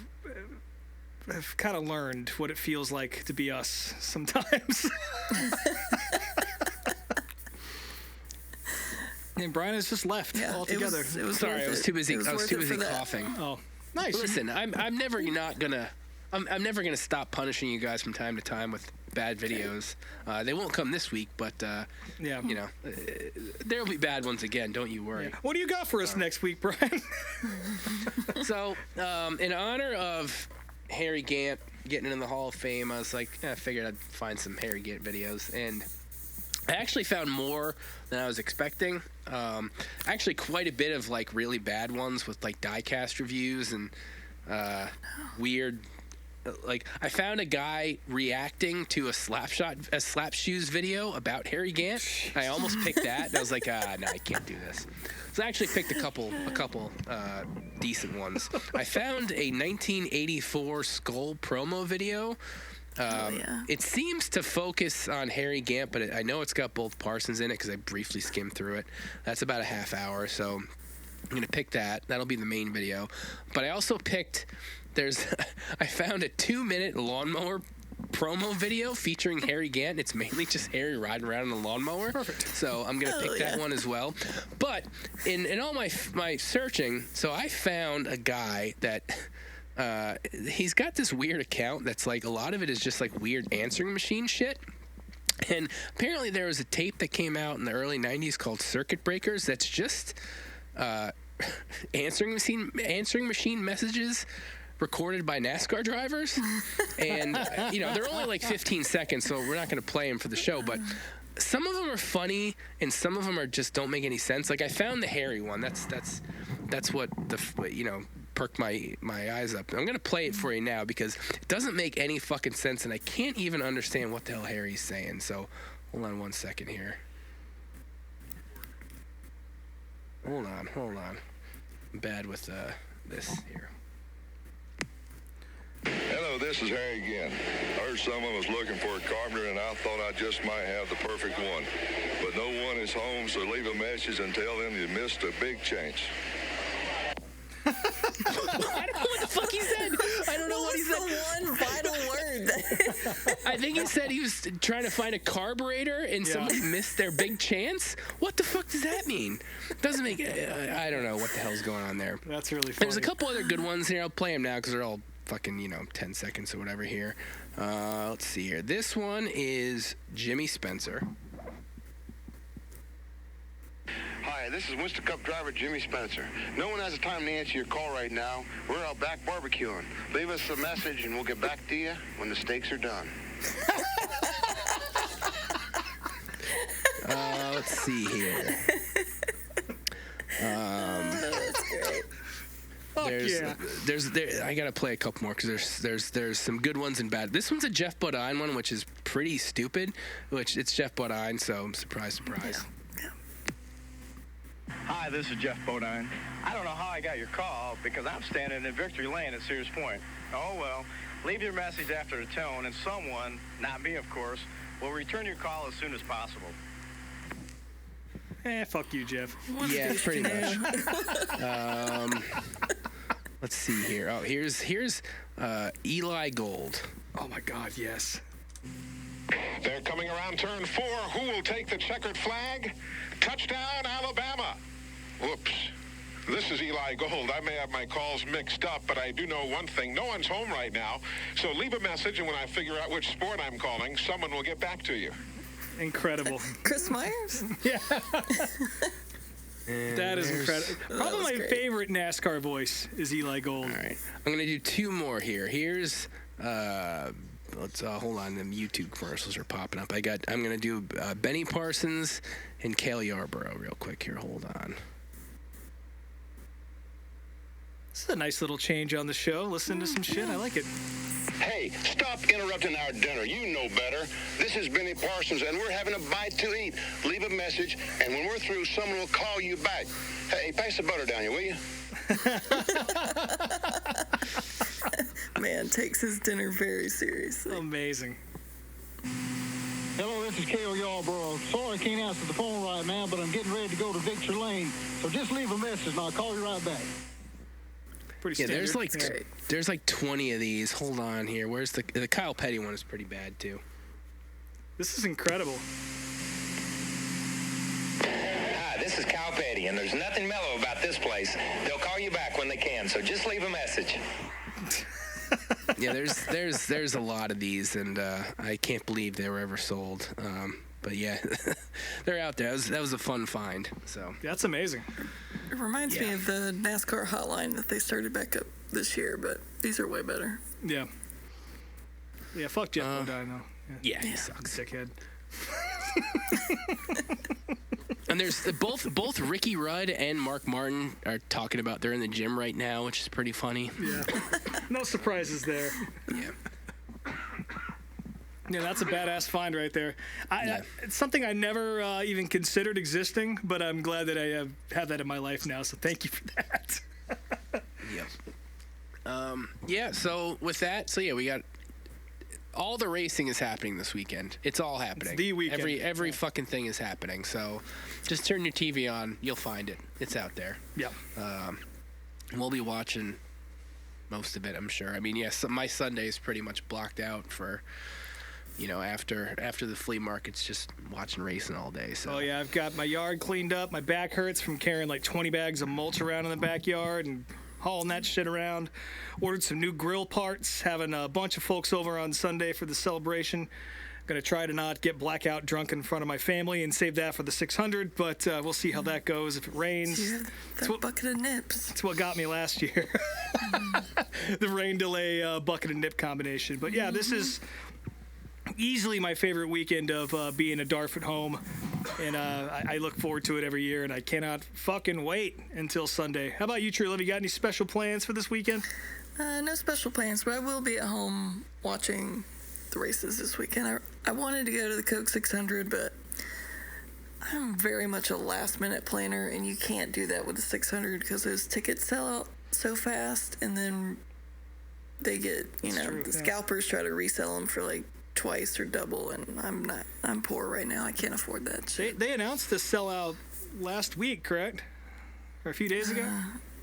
have kind of learned what it feels like to be us sometimes. And Brian has just left altogether. It was Sorry, I was too busy. I was too busy that. coughing. Oh, nice. Listen, I'm never not gonna. I'm never gonna stop punishing you guys from time to time with bad videos. They won't come this week, but Yeah. there'll be bad ones again. Don't you worry. What do you got for us next week, Brian? So, in honor of Harry Gant getting in the Hall of Fame, I was like, I figured I'd find some Harry Gant videos, and I actually found more than I was expecting. Actually, quite a bit of like really bad ones with like diecast reviews, and weird. Like, I found a guy reacting to a slap shoes video about Harry Gant. I almost picked that. I was like, no, I can't do this. So I actually picked a couple decent ones. I found a 1984 Skull promo video. It seems to focus on Harry Gant, but I know it's got both Parsons in it because I briefly skimmed through it. That's about a half hour, so I'm going to pick that. That'll be the main video. But I also picked... I found a 2-minute lawnmower promo video featuring Harry Gant. It's mainly just Harry riding around on a lawnmower. Perfect. So I'm going to pick that one as well. But in all my searching, so I found a guy that he's got this weird account that's like, a lot of it is just like weird answering machine shit. And apparently there was a tape that came out in the early 90s called Circuit Breakers that's just answering machine messages recorded by NASCAR drivers. And, they're only like 15 seconds, so we're not going to play them for the show. But some of them are funny, and some of them are just don't make any sense. Like, I found the Harry one. That's what perked my eyes up. I'm going to play it for you now because it doesn't make any fucking sense, and I can't even understand what the hell Harry's saying. So hold on 1 second here. Hold on. I'm bad with this here. Hello, this is Harry again. I heard someone was looking for a carpenter, and I thought I just might have the perfect one. But no one is home, so leave a message and tell them you missed a big chance. I don't know what the fuck he said. I don't know what he said. What's the one vital word? I think he said he was trying to find a carburetor and somebody missed their big chance. What the fuck does that mean? Doesn't make... I don't know what the hell's going on there. That's really funny. There's a couple other good ones here. I'll play them now because they're all fucking 10 seconds or whatever here. Let's see here. This one is Jimmy Spencer. Hi, this is Winston Cup driver Jimmy Spencer. No one has the time to answer your call right now. We're out back barbecuing. Leave us a message and we'll get back to you when the steaks are done. Let's see here. That's great. I gotta play a couple more because there's some good ones and bad. This one's a Jeff Bodine one, which is pretty stupid. Which it's Jeff Bodine, so surprise. Yeah. Hi, this is Jeff Bodine. I don't know how I got your call because I'm standing in Victory Lane at Sears Point. Oh well, leave your message after the tone, and someone, not me of course, will return your call as soon as possible. Fuck you, Jeff. Yeah, pretty much. Let's see here. Oh, here's Eli Gold. Oh my God, yes. They're coming around turn 4. Who will take the checkered flag? Touchdown, Alabama. Whoops. This is Eli Gold. I may have my calls mixed up, but I do know one thing. No one's home right now. So leave a message, and when I figure out which sport I'm calling, someone will get back to you. Incredible. Chris Myers? Yeah. That is incredible. Probably my great. favorite NASCAR voice is Eli Gold. All right. I'm going to do 2 more here. Here's, let's hold on. Them YouTube commercials are popping up. I'm going to do Benny Parsons and Cale Yarborough real quick here. Hold on. This is a nice little change on the show. Listen to some shit. I like it. Hey, stop interrupting our dinner. You know better. This is Benny Parsons, and we're having a bite to eat. Leave a message, and when we're through, someone will call you back. Hey, pass the butter down here, will you? Man, takes his dinner very seriously. Amazing. Hello, this is Cale Yarborough. Sorry I can't answer the phone right now, but I'm getting ready to go to Victory Lane. So just leave a message, and I'll call you right back. Pretty Yeah, standard. there's like 20 of these. Hold on here. Where's the Kyle Petty one is pretty bad too. This is incredible. Hi, this is Kyle Petty, and there's nothing mellow about this place. They'll call you back when they can, so just leave a message. Yeah, there's a lot of these, and I can't believe they were ever sold. But yeah, they're out there. That was a fun find. So That's amazing. It reminds me of the NASCAR hotline that they started back up this year, but these are way better. Yeah. Yeah, fuck Jeff Bodine, though. Yeah, he sucks. Dickhead. And there's both Ricky Rudd and Mark Martin are talking about they're in the gym right now, which is pretty funny. Yeah. No surprises there. Yeah. Yeah, that's a badass find right there. It's something I never even considered existing, but I'm glad that I have that in my life now, so thank you for that. Yep. So with that, we got all the racing is happening this weekend. It's all happening. It's the weekend. Every fucking thing is happening. So just turn your TV on. You'll find it. It's out there. Yep. We'll be watching most of it, I'm sure. I mean, yes, my Sunday is pretty much blocked out for... after the flea market's just watching racing all day. So. Oh, yeah, I've got my yard cleaned up. My back hurts from carrying like 20 bags of mulch around in the backyard and hauling that shit around. Ordered some new grill parts, having a bunch of folks over on Sunday for the celebration. Going to try to not get blackout drunk in front of my family and save that for the 600, but we'll see how that goes if it rains. You have that bucket of nips. That's what got me last year. The rain delay bucket and nip combination. But, yeah, this is... easily my favorite weekend of being a Dartford home, and I look forward to it every year, and I cannot fucking wait until Sunday. How about you, True Love? You got any special plans for this weekend? No special plans, but I will be at home watching the races this weekend. I wanted to go to the Coke 600, but I'm very much a last-minute planner, and you can't do that with the 600 because those tickets sell out so fast, and then they get, scalpers try to resell them for like twice or double, and I'm poor right now. I can't afford that shit. They announced the sellout last week, correct? Or a few days ago?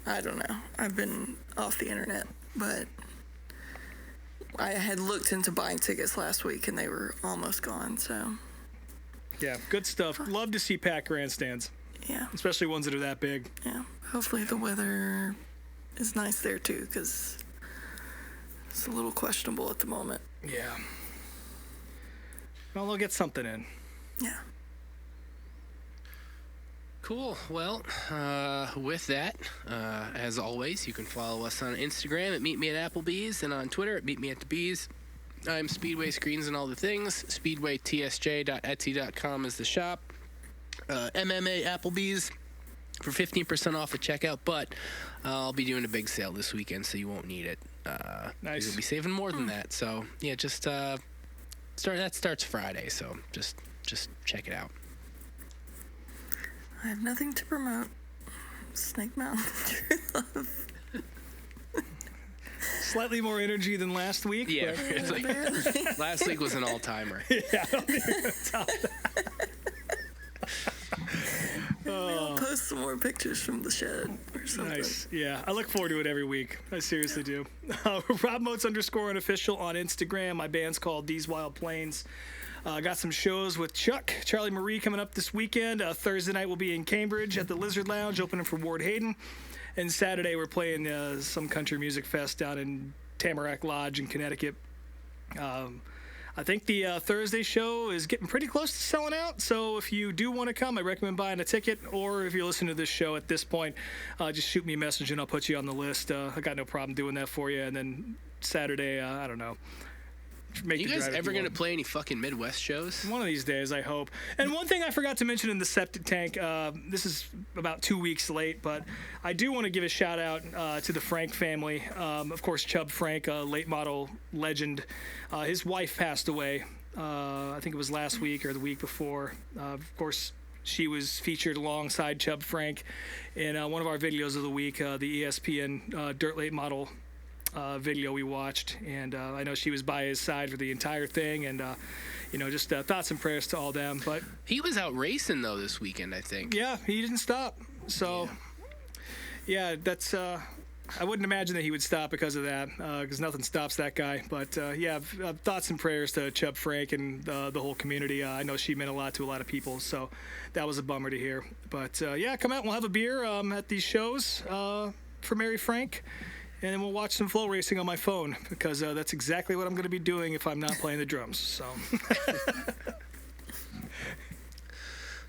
I don't know. I've been off the internet, but I had looked into buying tickets last week, and they were almost gone, so. Yeah, good stuff. Love to see packed grandstands. Yeah. Especially ones that are that big. Yeah. Hopefully the weather is nice there, too, because it's a little questionable at the moment. Yeah. Well, they'll get something in. Yeah. Cool. Well, with that, as always, you can follow us on Instagram at meetmeatapplebees and on Twitter at meetmeatthebees. I'm Speedway Screens and all the things. SpeedwayTSJ.etsy.com is the shop. MMA Applebees for 15% off at checkout, but I'll be doing a big sale this weekend, so you won't need it. Nice. You'll be saving more than that. So, yeah, just that starts Friday, so just check it out. I have nothing to promote. Snake Mountain True Love. Slightly more energy than last week. Yeah, it's like, last week was an all-timer. Yeah, I don't think we're gonna top that. Maybe I'll post some more pictures from the shed or something. Nice. Yeah, I look forward to it every week. I seriously do. Rob Motes _unofficial on Instagram. My band's called These Wild Plains. Got some shows with Chuck, Charlie Marie coming up this weekend. Thursday night we'll be in Cambridge at the Lizard Lounge, opening for Ward Hayden. And Saturday we're playing some country music fest down in Tamarack Lodge in Connecticut. I think the Thursday show is getting pretty close to selling out, so if you do want to come, I recommend buying a ticket, or if you're listening to this show at this point, just shoot me a message and I'll put you on the list. I got no problem doing that for you. And then Saturday, I don't know. Are you guys ever going to play any fucking Midwest shows? One of these days, I hope. And one thing I forgot to mention in the septic tank, this is about 2 weeks late, but I do want to give a shout out to the Frank family. Of course, Chubb Frank, a late model legend. His wife passed away, I think it was last week or the week before. Of course, she was featured alongside Chubb Frank in one of our videos of the week, the ESPN Dirt Late Model video we watched, and I know she was by his side for the entire thing, and just thoughts and prayers to all them. But he was out racing though this weekend, I think. Yeah, he didn't stop. So yeah, that's I wouldn't imagine that he would stop because of that, because nothing stops that guy. But thoughts and prayers to Chubb Frank and the whole community. I know she meant a lot to a lot of people, so that was a bummer to hear. But come out and we'll have a beer at these shows for Mary Frank. And then we'll watch some flow racing on my phone, because that's exactly what I'm going to be doing if I'm not playing the drums. So,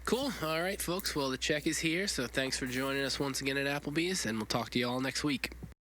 cool. All right, folks. Well, the check is here. So thanks for joining us once again at Applebee's, and we'll talk to you all next week.